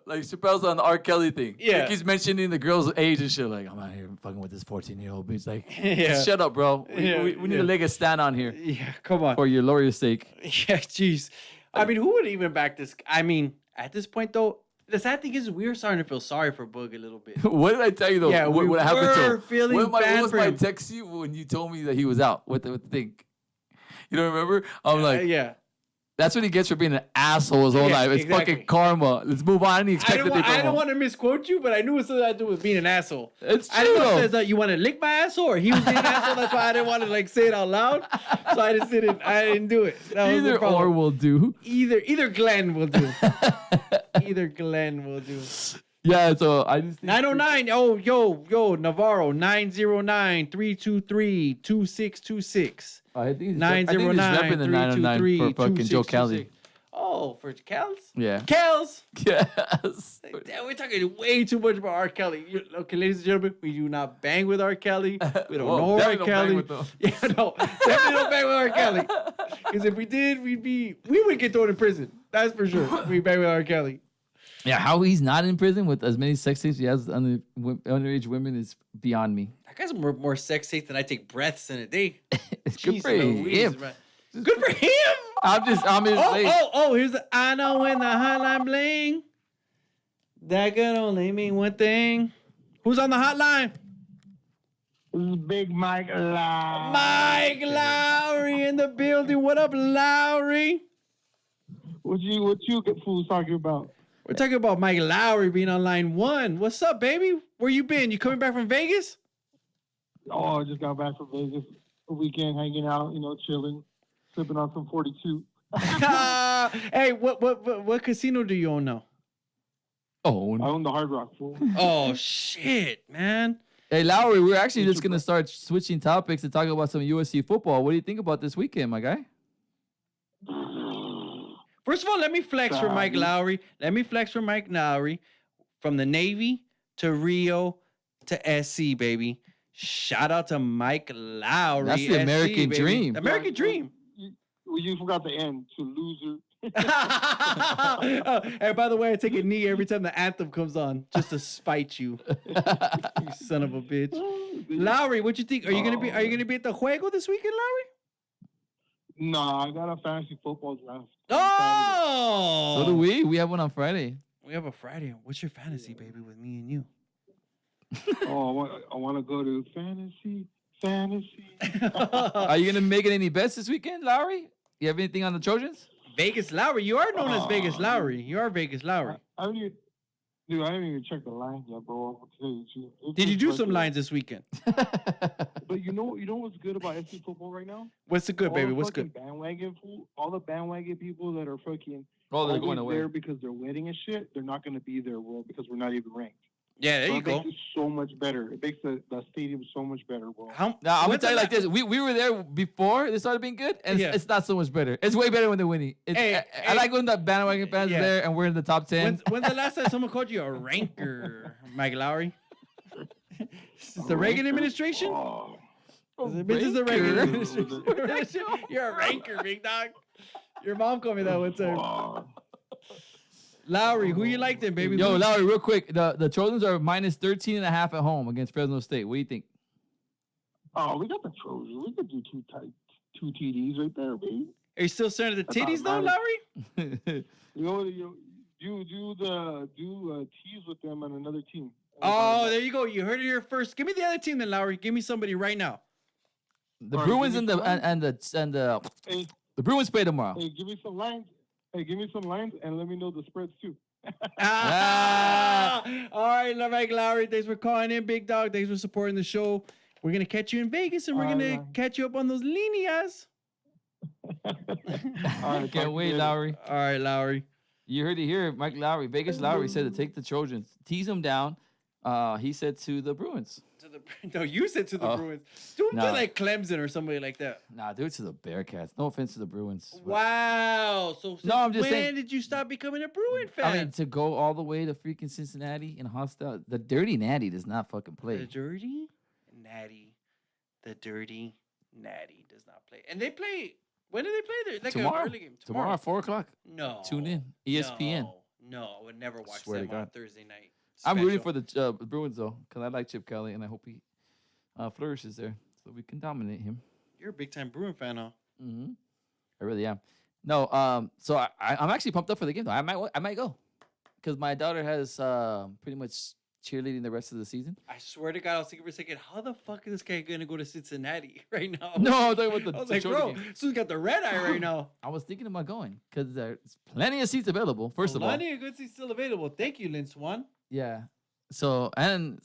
like Chappelle's on the R. Kelly thing. Yeah. Like he's mentioning the girl's age and shit. Like, I'm out here fucking with this 14-year-old bitch. Like, Yeah. shut up, bro. We need a leg of stand on here Yeah, come on. for your lawyer's sake. Yeah, jeez. I mean, who would even back this? I mean, at this point, though, the sad thing is we were starting to feel sorry for Boog a little bit. What did I tell you though? Yeah, what happened to him? feeling what bad was for my him. text you when you told me that he was out with the thing? You don't remember? I'm like, Yeah. that's what he gets for being an asshole his whole Yeah, life. It's exactly. fucking karma. Let's move on. I didn't expect that they I come don't home. want to misquote you, but I knew it something had to do with being an asshole. It's I true didn't know if though. there's that you want to lick my asshole or he was being an asshole. That's why I didn't want to like say it out loud. So I just didn't. I didn't do it. That was the Either problem. or will do. Either Glenn will do. Either Glenn will do. Yeah, so I just 909. Oh, yo, Navarro. 909-323-2626. I think he's repping the 909 for fucking Joe Kelly. Oh, for Kels? Yeah. Kels! Yes. Damn, we're talking way too much about R. Kelly. Okay, ladies and gentlemen, we do not bang with R. Kelly. We don't know R. definitely don't bang Kelly. with them. Yeah, no, definitely don't bang with R. Kelly. Because if we did, we would get thrown in prison. That's for sure. If we bang with R. Kelly. Yeah, how he's not in prison with as many sex tapes he has underage women is beyond me. That guy's more sex safe than I take breaths in a day. It's good Jeez for Louise, him. man. Good for him. I'm just saying. Here's the I know when the hotline bling. That could only mean one thing. Who's on the hotline? This is Big Mike Lowry. Mike Lowry in the building. What up, Lowry? What you get fools talking about? We're talking about Mike Lowry being on line 1. What's up, baby? Where you been? You coming back from Vegas? Oh, I just got back from Vegas. A weekend hanging out, chilling, sipping on some 42. Hey, what casino do you own now? I own the Hard Rock, fool. Oh shit, man. Hey Lowry, we're actually just gonna start switching topics and talk about some USC football. What do you think about this weekend, my guy? First of all, let me flex for Mike Sorry. Lowry. Let me flex for Mike Lowry from the Navy to Rio to SC, baby. Shout out to Mike Lowry. That's the SC, American baby. dream. The American dream. You forgot the end to loser. Oh, and by the way, I take a knee every time the anthem comes on just to spite you. You son of a bitch. Lowry, what you think? Are you gonna be at the juego this weekend, Lowry? Nah, I got a fantasy football draft. Oh, So do we. We have one on Friday. We have a Friday. What's your fantasy, baby, with me and you? Oh, I want to go to fantasy. Are you gonna make it any bets this weekend, Lowry? You have anything on the Trojans? Vegas Lowry. You are known as Vegas Lowry. You are Vegas Lowry. I haven't even checked the lines yet, bro. I'll tell you the truth. Did you do some lines this weekend? But you know what's good about SC football right now? What's the good, All baby? the What's fucking good? all the bandwagon people that are fucking Oh, they're always going away. there because they're winning and shit, they're not going to be there, bro, because we're not even ranked. Yeah, there So you it go. makes it so much better. It makes the stadium so much better, bro. How, Now, I'm gonna when's tell you the like this: we were there before they started being good, and Yeah. it's not so much better. It's way better when they're winning. I like when the bandwagon fans Yeah. are there and we're in the top 10. When's the last time someone called you a ranker, Mike Lowry? Since the Reagan administration? Oh, This is the Reagan Ranker? administration. You're a ranker, big dog. Your mom called me that one time. oh. Lowry, who you like then, baby? Yo, Who- Lowry, real quick, the Trojans are minus 13.5 at home against Fresno State. What do you think? Oh, we got the Trojans. We could do two TDs right there, baby. Are you still staring at the That's titties though, automatic. Lowry? Do tease with them on another team. Oh, there you go. You heard it here first. Give me the other team then, Lowry. Give me somebody right now. The Alright, Bruins give and me the some. Hey, the Bruins play tomorrow. hey, give me some lines. Hey, give me some lines and let me know the spreads too. Ah! All right, Mike Lowry. Thanks for calling in, big dog. Thanks for supporting the show. We're gonna catch you in Vegas, and we're gonna Yeah. catch you up on those líneas. I can't wait, Lowry. All right, Lowry. You heard it here. Mike Lowry, Vegas Lowry said to take the Trojans, tease them down. He said to the Bruins. No, you said to the Oh. Bruins. Do it No. to like Clemson or somebody like that. Nah, do it to the Bearcats. No offense to the Bruins. but- Wow. So since I'm just when saying- did you stop becoming a Bruin fan? I mean, to go all the way to freaking Cincinnati and hostile, the dirty natty does not fucking the play. dirty natty. The dirty natty does not play. And they play. When do they play? They're like Tomorrow. an early game. Tomorrow at 4:00. No. Tune in. ESPN. No, I would never watch Swear to them on God. Thursday night. I'm rooting Special. for the Bruins though, because I like Chip Kelly and I hope he flourishes there so we can dominate him. You're a big time Bruin fan, huh? Mm-hmm. I really am. No, so I'm actually pumped up for the game though. I might go because my daughter has pretty much cheerleading the rest of the season. I swear to God, I was thinking for a second, how the fuck is this guy gonna go to Cincinnati right now? No, I'm talking about the I was the like, Trojan bro, game. Sue's got the red eye right now. I was thinking about going because there's plenty of seats available. First of all, Plenty of good seats still available. Thank you, Lin Swan. yeah. So and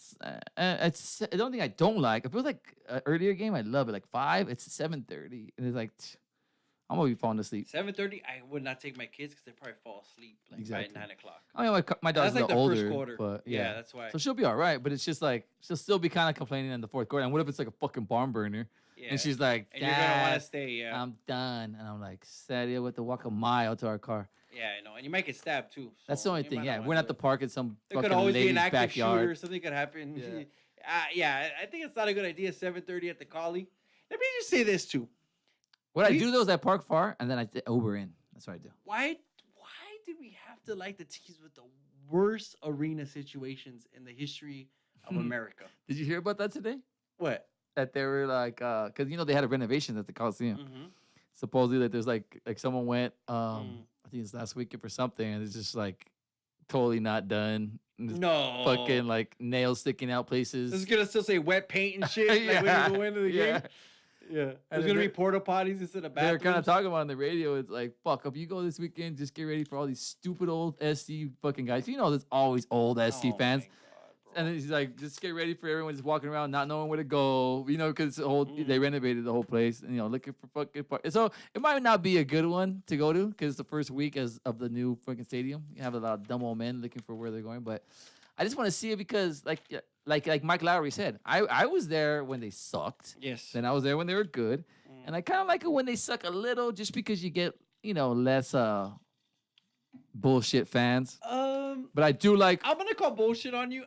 it's the only thing I don't like. If it was like an earlier game, I love it. Like 5, it's 7:30, and it's like I'm gonna be falling asleep. 7:30. I would not take my kids because they probably fall asleep like Exactly. by 9 o'clock. I mean, my daughter's That's like a the little first older, quarter. but Yeah, that's why. So she'll be all right, but it's just like she'll still be kind of complaining in the fourth quarter. And what if it's like a fucking barn burner? Yeah. And she's like, and you're gonna want to "Dad, stay. Yeah. I'm done." And I'm like, "Sadia, we have to walk a mile to our car." Yeah, I know. And you might get stabbed too. That's the so only you thing. might Yeah, not we're wanna not the do it. park in some There could fucking always be lady's an active backyard. shooter. Something could happen. Yeah. Yeah, I think it's not a good idea. 7:30 at the Collie. Let me just say this too. What I We- do though is I park far and then I Uber in. That's what I do. Why did we have to like the tease with the worst arena situations in the history of America? Did you hear about that today? What? That they were like, because they had a renovation at the Coliseum. Mm-hmm. Supposedly that there's like someone went, Mm. I think it's last weekend for something, and it's just like totally not done. And just No. fucking like nails sticking out places. This is gonna still say wet paint and shit. Like when you go into the yeah. game. Yeah. And There's then gonna be they're- porta potties instead of They're bathrooms. kind of talking about on the radio. It's like, fuck, if you go this weekend, just get ready for all these stupid old SC fucking guys. You know, there's always old SC Oh fans. my God, bro. And then he's like, just get ready for everyone just walking around not knowing where to go, because they renovated the whole place, and looking for fucking so it might not be a good one to go to because the first week of the new fucking stadium, you have a lot of dumb old men looking for where they're going. But I just want to see it because like Mike Lowry said, I was there when they sucked, Yes. then I was there when they were good, and I kind of like it when they suck a little, just because you get less bullshit fans. Um, But I do like. I'm gonna call bullshit on you.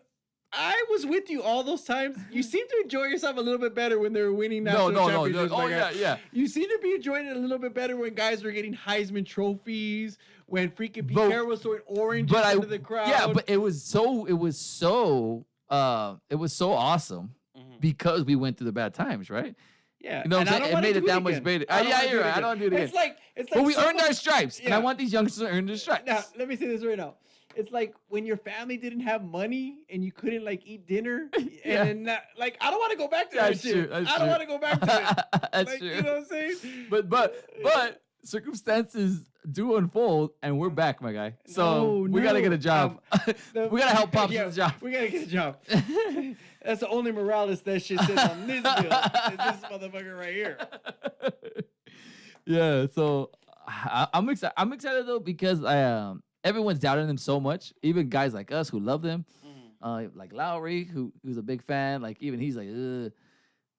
I was with you all those times. You seem to enjoy yourself a little bit better when they were winning national No. championships. Oh, my yeah, guy. yeah. You seem to be enjoying it a little bit better when guys were getting Heisman trophies, when freaking Pete But- Carroll was throwing oranges But into the crowd. yeah, but it was so awesome because we went through the bad times, right? yeah, You know what and I'm I saying? don't It wanna made do it that much again. better. I don't Yeah, wanna do you're it right. I again. don't wanna do it again. It's like But we earned someone- our stripes, and Yeah. I want these youngsters to earn their stripes. Now, let me say this right now. It's like when your family didn't have money and you couldn't like eat dinner, Yeah. and like I don't want to go back to That's that shit. true, that's I don't true. want to go back to it. That's like, true. You know what I'm saying? But circumstances do unfold, and we're back, my guy. So we gotta no. get a job. We gotta help Pops Yeah, get a job. We gotta get a job. That's the only Morales that shit says on this bill. Is this motherfucker right here. Yeah, so I'm excited. I'm excited though because everyone's doubting them so much. Even guys like us who love them, like Lowry, who's a big fan. Like even he's like, ugh.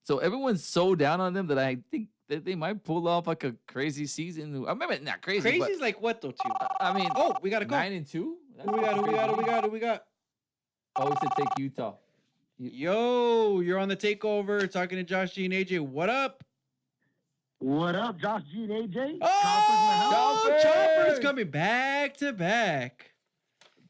So everyone's so down on them that I think that they might pull off like a crazy season. I remember not crazy, Crazy's like what though, too? but I mean, Oh, we gotta go. 9-2. Who we got. Oh, we should take Utah. Yo, you're on the takeover talking to Josh G and AJ. What up? What up, Josh G and AJ? Oh, Choppers! Choppers coming back to back.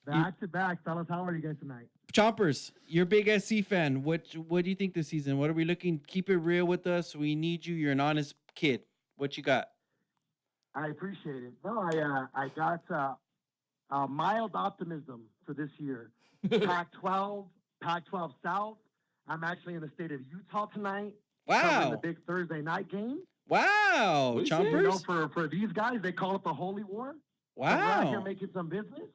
Back to back, fellas. How are you guys tonight? Choppers, you're a big SC fan. What do you think this season? What are we looking? Keep it real with us. We need you. You're an honest kid. What you got? I appreciate it. No, I got mild optimism for this year. Pac-12 South. I'm actually in the state of Utah tonight. Covering the Wow. big Thursday night game. Wow. What do you say? You know, Chompers. for these guys, they call it the Holy War. So we're out here Wow. making some business.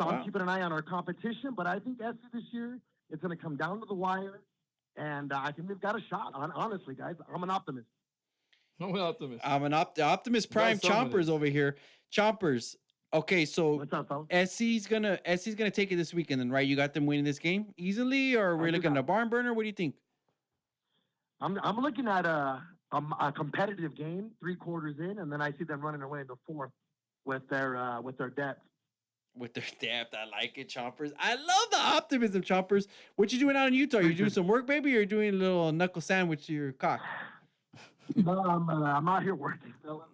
So Wow. I'm keeping an eye on our competition. But I think SC this year, it's going to come down to the wire. And I think we've got a shot. Honestly, guys, I'm an optimist. I'm an optimist. I'm an Optimus Prime some of Chompers it. over here. Chompers. Okay, so What's up, fellas? SC's gonna take it this weekend, then, right? You got them winning this game easily, or we're do looking at not. a barn burner? What do you think? I'm looking at a competitive game, 3 quarters in, and then I see them running away in the fourth with their depth. With their depth, I like it, Chompers. I love the optimism, Chompers. What you doing out in Utah? You doing some work, baby, or you doing a little knuckle sandwich to your cock? No, I'm out here working. Fellas.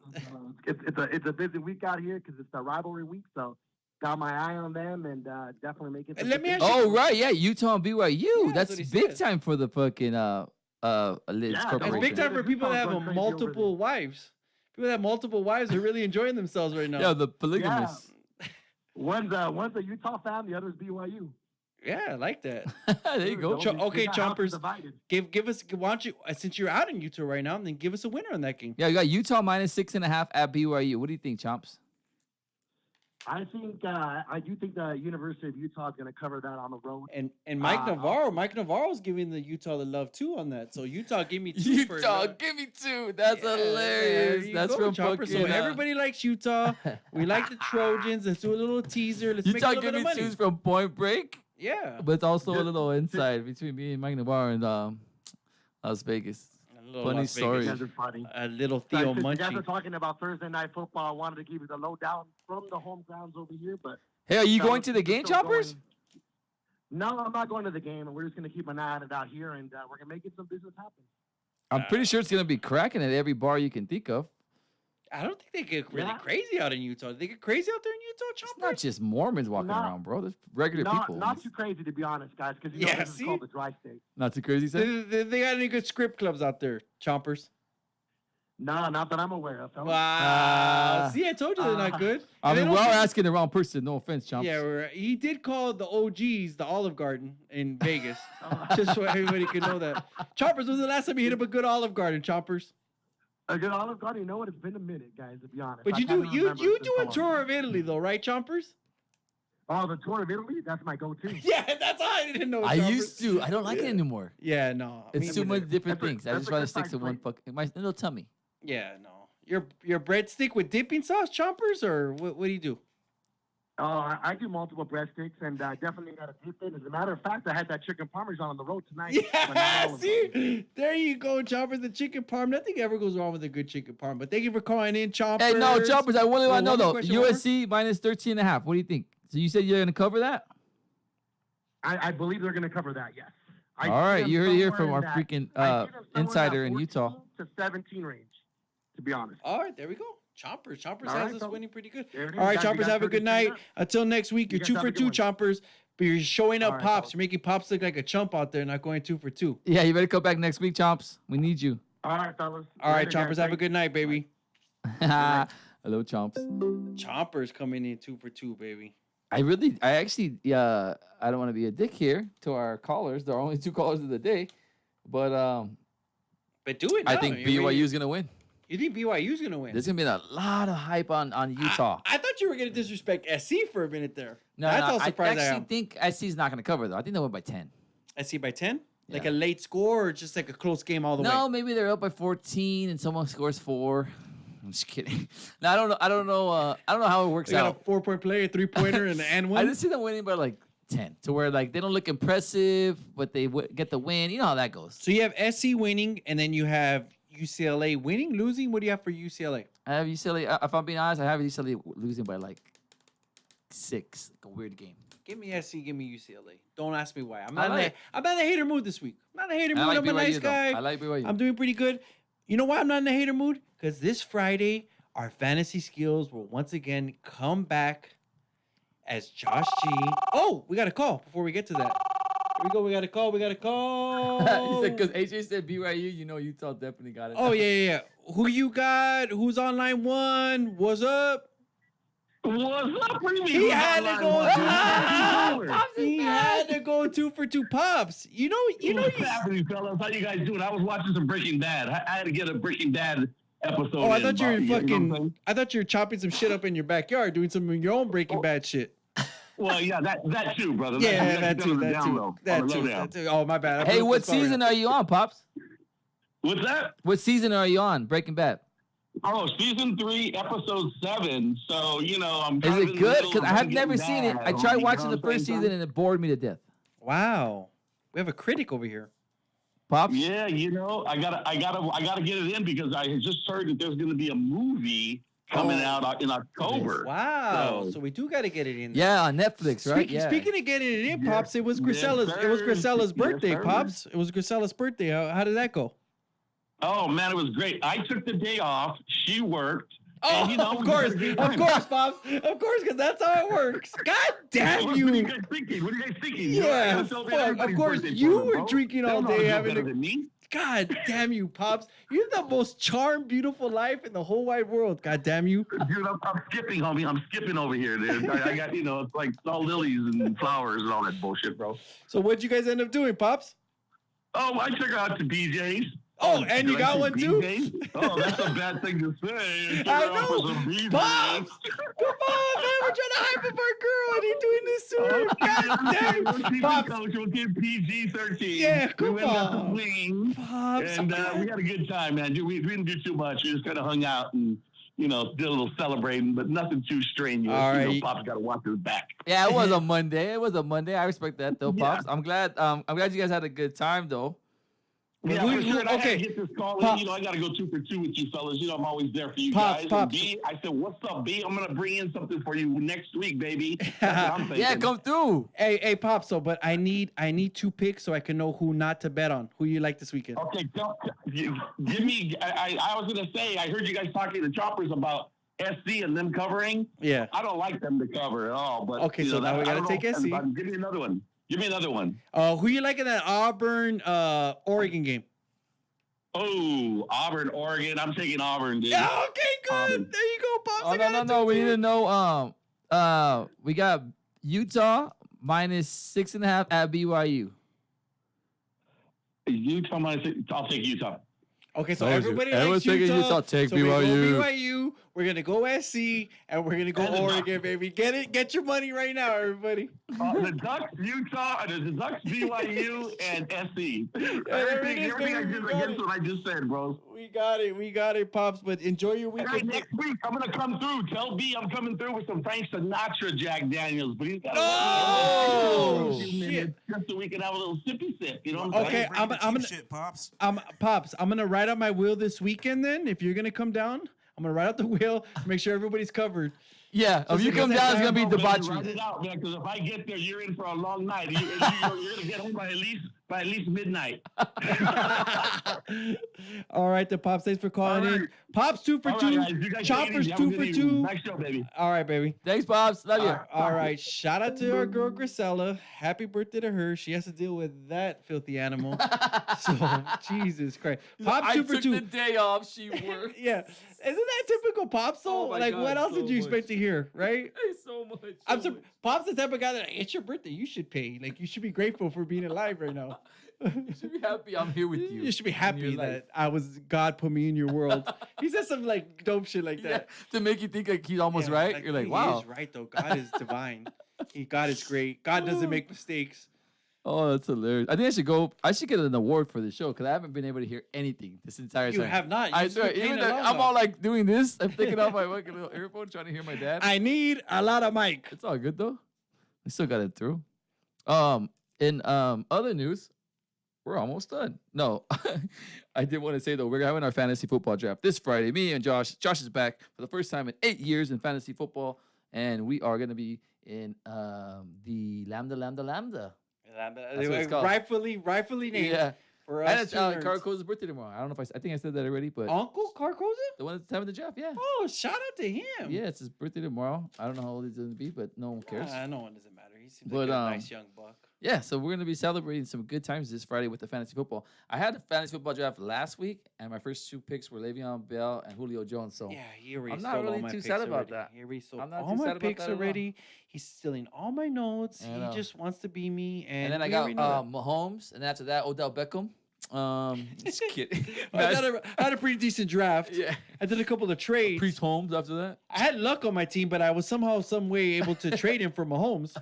It's a busy week out here because it's a rivalry week. So got my eye on them and definitely making. Let me ask you- Oh right, yeah, Utah and BYU. Yeah, that's that's what he big said. time for the fucking Lids Yeah, It's Corporation. big time for people that have Utah's going crazy over multiple wives. People that have multiple wives are really enjoying themselves right now. Yeah, the polygamists. One's a Utah fan, the other's BYU. Yeah, I like that. There you go. Cho- okay, These houses Chompers. divided. Give us. Why don't you? Since you're out in Utah right now, then give us a winner on that game. Yeah, you got Utah -6.5 at BYU. What do you think, Chomps? I think I do think the University of Utah is going to cover that on the road. And Mike Navarro's giving the Utah the love too on that. So Utah, give me 2 Utah, for give me 2. That's Yeah, hilarious. there you That's go, from Chopper. fucking. So everybody likes Utah. We like the Trojans. Let's do a little teaser. Let's Utah, make a give little bit me of money. 2s from Point Break, Yeah. but it's also a Just- little inside between me and Mike Navarro and Las Vegas. A little funny Las story. You Vegas. guys are funny. A little So, Theo since you guys are Munchie. talking about Thursday night football, I wanted to give you the lowdown from the home grounds over here. But Hey, are you fellas, going to the we're game, still Choppers? going- No, I'm not going to the game, and we're just going to keep an eye on it out here, and we're going to make some business happen. I'm pretty sure it's gonna be cracking at every bar you can think of. I don't think they get really Yeah. crazy out in Utah. They get crazy out there in Utah, It's Chopper? not just Mormons walking Not- around, bro. There's regular people. Not too crazy, to be honest, guys, because Yeah, this see? is called the dry state. Not too crazy, say? They got any good script clubs out there, Chompers? No, not that I'm aware of. fellas. Wow. See, I told you they're not good. I And they mean, don't we're all do- asking the wrong person. No offense, Chomps. Yeah, he did call the OGs the Olive Garden in Vegas. Just so everybody can know that. Choppers, when was the last time you hit up a good Olive Garden, Choppers? A good Olive Garden, you know what? It's been a minute, guys, to be honest. But I you can't do even you remember you it's do been a so long. tour of Italy though, right, Chompers? Oh, the tour of Italy? That's my go-to. Yeah, that's all I didn't know. I Chompers. used to. I don't like it anymore. Yeah, no. me It's too neither. many different That's a- things. I that's just a rather good stick to size one plate. fucking my little tummy. Yeah, no. Your breadstick with dipping sauce, Chompers, or what do you do? I do multiple breadsticks, and definitely got to dip it. As a matter of fact, I had that chicken parmesan on the road tonight. but not Yeah, all of them. see? There you go, Choppers. The chicken parm. Nothing ever goes wrong with a good chicken parm. But thank you for calling in, Choppers. Hey, no, Choppers, I really want to know, one more though. question, one more. USC minus 13.5. What do you think? So you said you're going to cover that? I believe they're going to cover that. Yes. I All see right, them you heard it here somewhere from in our that- freaking I see them somewhere insider that in Utah. 14 to 17 range. To be honest. All right, there we go. Choppers. Choppers All has right, us so winning pretty good. there it is. All right, Guys, you Choppers, got have a good 32 night. minutes? Until next week, you're You guys 2 have for a good 2, one. Choppers. But you're showing up All right, Pops. fellas. You're making Pops look like a chump out there, not going 2 for 2. Yeah, you better come back next week, Chomps. We need you. All right, fellas. All right, Later, Choppers, guys. have a good night, baby. Hello, Chomps. Choppers coming in 2 for 2, baby. I actually, I don't want to be a dick here to our callers. There are only 2 callers of the day. But But do it now. I think BYU is going to win. You think BYU's going to win? There's going to be a lot of hype on Utah. I thought you were going to disrespect SC for a minute there. No, That's no, how surprised I actually am. think SC's not going to cover, though. I think they win by 10. SC by 10? Like Yeah. a late score or just like a close game all the No, way? maybe they're up by 14 and someone scores 4. I'm just kidding. No, I don't know. I don't know how it works They got out. a 4-point play, a 3-pointer, and I one. just see them winning by like 10, to where like they don't look impressive, but they get the win. You know how that goes. So you have SC winning, and then you have UCLA winning, losing. What do you have for UCLA? I have UCLA. If I'm being honest, I have UCLA losing by like 6. Like a weird game. Give me SC, give me UCLA. Don't ask me why. I'm I not, like- I'm not in a hater mood this week. I'm not in a hater mood. I like I'm a nice BYU, though. guy. I like BYU. I'm doing pretty good. You know why I'm not in a hater mood? Because this Friday, our fantasy skills will once again come back as Josh G. Oh, we got a call before we get to that. Here we go. We got a call. We got a call. Because AJ said BYU, you know Utah definitely got it. Oh, yeah. Who you got? Who's on line 1? What's up? What's up? What do you mean? He had to go Pops He had to go 2 for 2 Pops. You know. What's happening, fellas? How you guys doing? I was watching some Breaking Bad. I had to get a Breaking Bad episode. Oh, I in, thought you were Bobby, know what I'm fucking. saying? I thought you were chopping some shit up in your backyard, doing some of your own Breaking Bad shit. Well, yeah, that too, brother. Yeah, that that's too. on the That down too. low, That on the too. lowdown. That too. Oh, my bad. I Hey, put what the story season up. are you on, Pops? What's that? What season are you on? Breaking Bad. Oh, season 3, episode 7. So I'm. Is kind of it in the good? middle Because of I have Breaking never seen it. Bad, I tried you know watching the what I'm first saying, season son? and it bored me to death. Wow, we have a critic over here. Pops? Yeah, I gotta get it in because I had just heard that there's going to be a movie coming out in October. Wow, So- so we do got to get it in. there. Yeah, on Netflix, right? Yeah. Speaking of getting it in, Yes, Pops, it was yes, Grisella's. It was sir. Grisella's Yes, birthday, sir. Pops. It was Grisella's birthday. How did that go? Oh man, it was great. I took the day off. She worked. Oh, and, of we had course, a great of time. course, Pops, of course, because that's how it works. God damn What are you you! guys thinking? What are you guys thinking? Yeah, Let's celebrate fuck, of everybody's course, birthday you for them, were bro. drinking They all don't know day how to do having better a- than me. God damn you, Pops! You have the most charmed, beautiful life in the whole wide world. God damn you! Dude, I'm skipping, homie. I'm skipping over here, dude. I got, it's like all lilies and flowers and all that bullshit, bro. So what'd you guys end up doing, Pops? Oh, I took her out to BJ's. Oh, and you did I got say one too? BJ's? Oh, that's a bad thing to say. Took I her out for know, some BJ's. Pops. Come on, man, we're trying to hype up our girl, and he's doing this to her. God We'll damn, keep Pops. it, coach. We'll keep PG-13. Yeah, we come went out on. to wings, Pops. and we had a good time, man. Dude, we didn't do too much. We just kind of hung out and, did a little celebrating, but nothing too strenuous. All right. Pop's got to watch his back. Yeah, it was a Monday. I respect that though, Yeah. Pops. I'm glad you guys had a good time though. Yeah, Who- for sure. And I had okay. to get this call Pops. in. I got to go 2 for 2 with you fellas. I'm always there for you Pops, guys. And Pops. B, I said, what's up, B? I'm going to bring in something for you next week, baby. That's what I'm thinking. Yeah, come through. Hey, Pops. So, but I need 2 picks so I can know who not to bet on. Who you like this weekend? Okay, give me. I was gonna say. I heard you guys talking to Choppers about SC and them covering. Yeah. I don't like them to cover at all. But Okay, so now we gotta take SC. Give me another one. Give me another one. Who you like in that Auburn, Oregon game? Oh, Auburn, Oregon. I'm taking Auburn, dude. Yeah. Okay. Good. Auburn. There you go, Pops. Oh I got no. it, We too. need to know. We got Utah minus 6.5 at BYU. Utah. I'll take Utah. Okay, so Oh, everybody everyone's likes taking Utah. Utah. Take so we go BYU. BYU. We're gonna go SC and we're gonna go And the Oregon, baby. Get it. Get your money right now, everybody. The Ducks, Utah, the Ducks, BYU, and SC. there it is, Everything I baby. just We got against what I just said, bro. We got it. We got it, Pops. But enjoy your Hey, weekend. next week, I'm going to come through. Tell B I'm coming through with some Frank Sinatra Jack Daniels. But he's got Oh, a shit. just so we can have a little sippy sip. You know what I'm Okay, saying? I'm Bring the gonna- cheap shit, Pops. Pops, I'm gonna write out my will this weekend. Then, if you're gonna come down, I'm gonna write out the will. Make sure everybody's covered. Yeah, if you because come that down, it's guy gonna be over there Write debauchery. it out, man, because if I get there, you're in for a long night. You're going to get home by at least midnight. All right, the Pops. Thanks for calling All in. right. Pops 2 for All 2. right, guys, you guys take it Choppers easy. Have a 2 good for evening. 2. Next show, baby. All right, baby. Thanks, Pops. Love you. All right. Shout out to our girl Grisella. Happy birthday to her. She has to deal with that filthy animal. So Jesus Christ. Pops I 2 for took 2. the day off. She worked. Yeah. Isn't that typical Pops though? Oh my Like God, what else so did you expect much. to hear, right? so much. I'm Pops the type of guy that it's your birthday. You should pay. Like you should be grateful for being alive right now. You should be happy I'm here with you. You should be in happy your life. that I was God put me in your world. He said some like dope shit like Yeah, that. to make you think like he's almost Yeah, right. You're like, he wow. is right though. God is divine. God is great. God doesn't make mistakes. Oh, that's hilarious. I think I should go. I should get an award for the show because I haven't been able to hear anything this entire You time. have not. I You've swear, been even playing though along, I'm though. all like doing this. I'm taking off my fucking little earphone trying to hear my dad. I need a lot of mic. It's all good though. We still got it through. In other news, we're almost done. No, I did want to say though, we're having our fantasy football draft this Friday. Me and Josh. Josh is back for the first time in 8 years in fantasy football, and we are going to be in the Lambda. That's what it's called. Rightfully named. Yeah, For and us it's two nerds. Carco's birthday tomorrow. I don't know if I think I said that already, but Uncle Carcosa? the one that's having the draft. Yeah, Oh, shout out to him. yeah, it's his birthday tomorrow. I don't know how old he's going to be, but no one cares. No one doesn't matter. He seems But, like a nice young buck. Yeah, so we're gonna be celebrating some good times this Friday with the fantasy football. I had a fantasy football draft last week, and my first 2 picks were Le'Veon Bell and Julio Jones. So Yeah, he already I'm not stole all really my too picks sad about already. that. He already stole I'm not all too my sad about picks that at all. already. He's stealing all my notes. I know. He just wants to be me. And then I we got already know that. Mahomes, and after that Odell Beckham. Just kidding. I had a pretty decent draft. Yeah. I did a couple of trades. Priest Holmes after that. I had luck on my team, but I was somehow, some way able to trade him for Mahomes.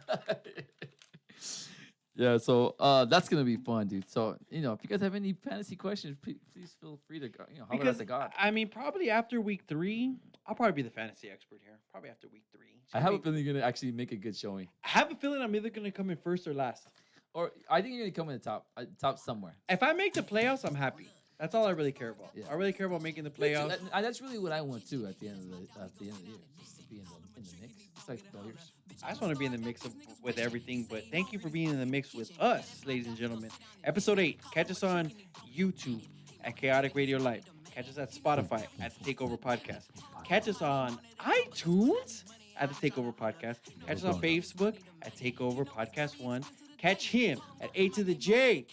Yeah, so that's gonna be fun, dude. So if you guys have any fantasy questions, please feel free to holler at Because the God. I mean, probably after week 3, I'll probably be the fantasy expert here. Probably after week 3. I have a feeling you're gonna actually make a good showing, I have a feeling I'm either gonna come in first or last. or I think you're gonna come in the top somewhere. If I make the playoffs, I'm happy. That's all I really care about. Yeah. I really care about making the Me too. playoffs. That's really what I want too at the end of the year, just to be in the mix. It's like players. I just want to be in the mix with everything. But thank you for being in the mix with us, ladies and gentlemen. Episode 8. Catch us on YouTube at Chaotic Radio Live. Catch us at Spotify at the Takeover Podcast. Catch us on iTunes at the Takeover Podcast. Catch us on Facebook at Takeover Podcast 1. Catch him at A to the J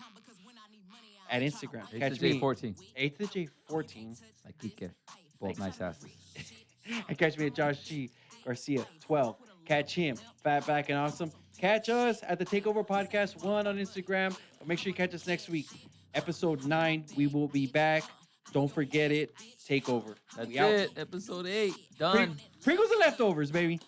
at Instagram. Catch me 14. A to the J 14. Like Kike. Both nice asses. And catch me at Josh G. Garcia 12. Catch him, Fat Back and Awesome. Catch us at the Takeover Podcast 1 on Instagram. But make sure you catch us next week. Episode 9, we will be back. Don't forget it. Takeover. That's We out. it. Episode 8. Done. Pringles and leftovers, baby.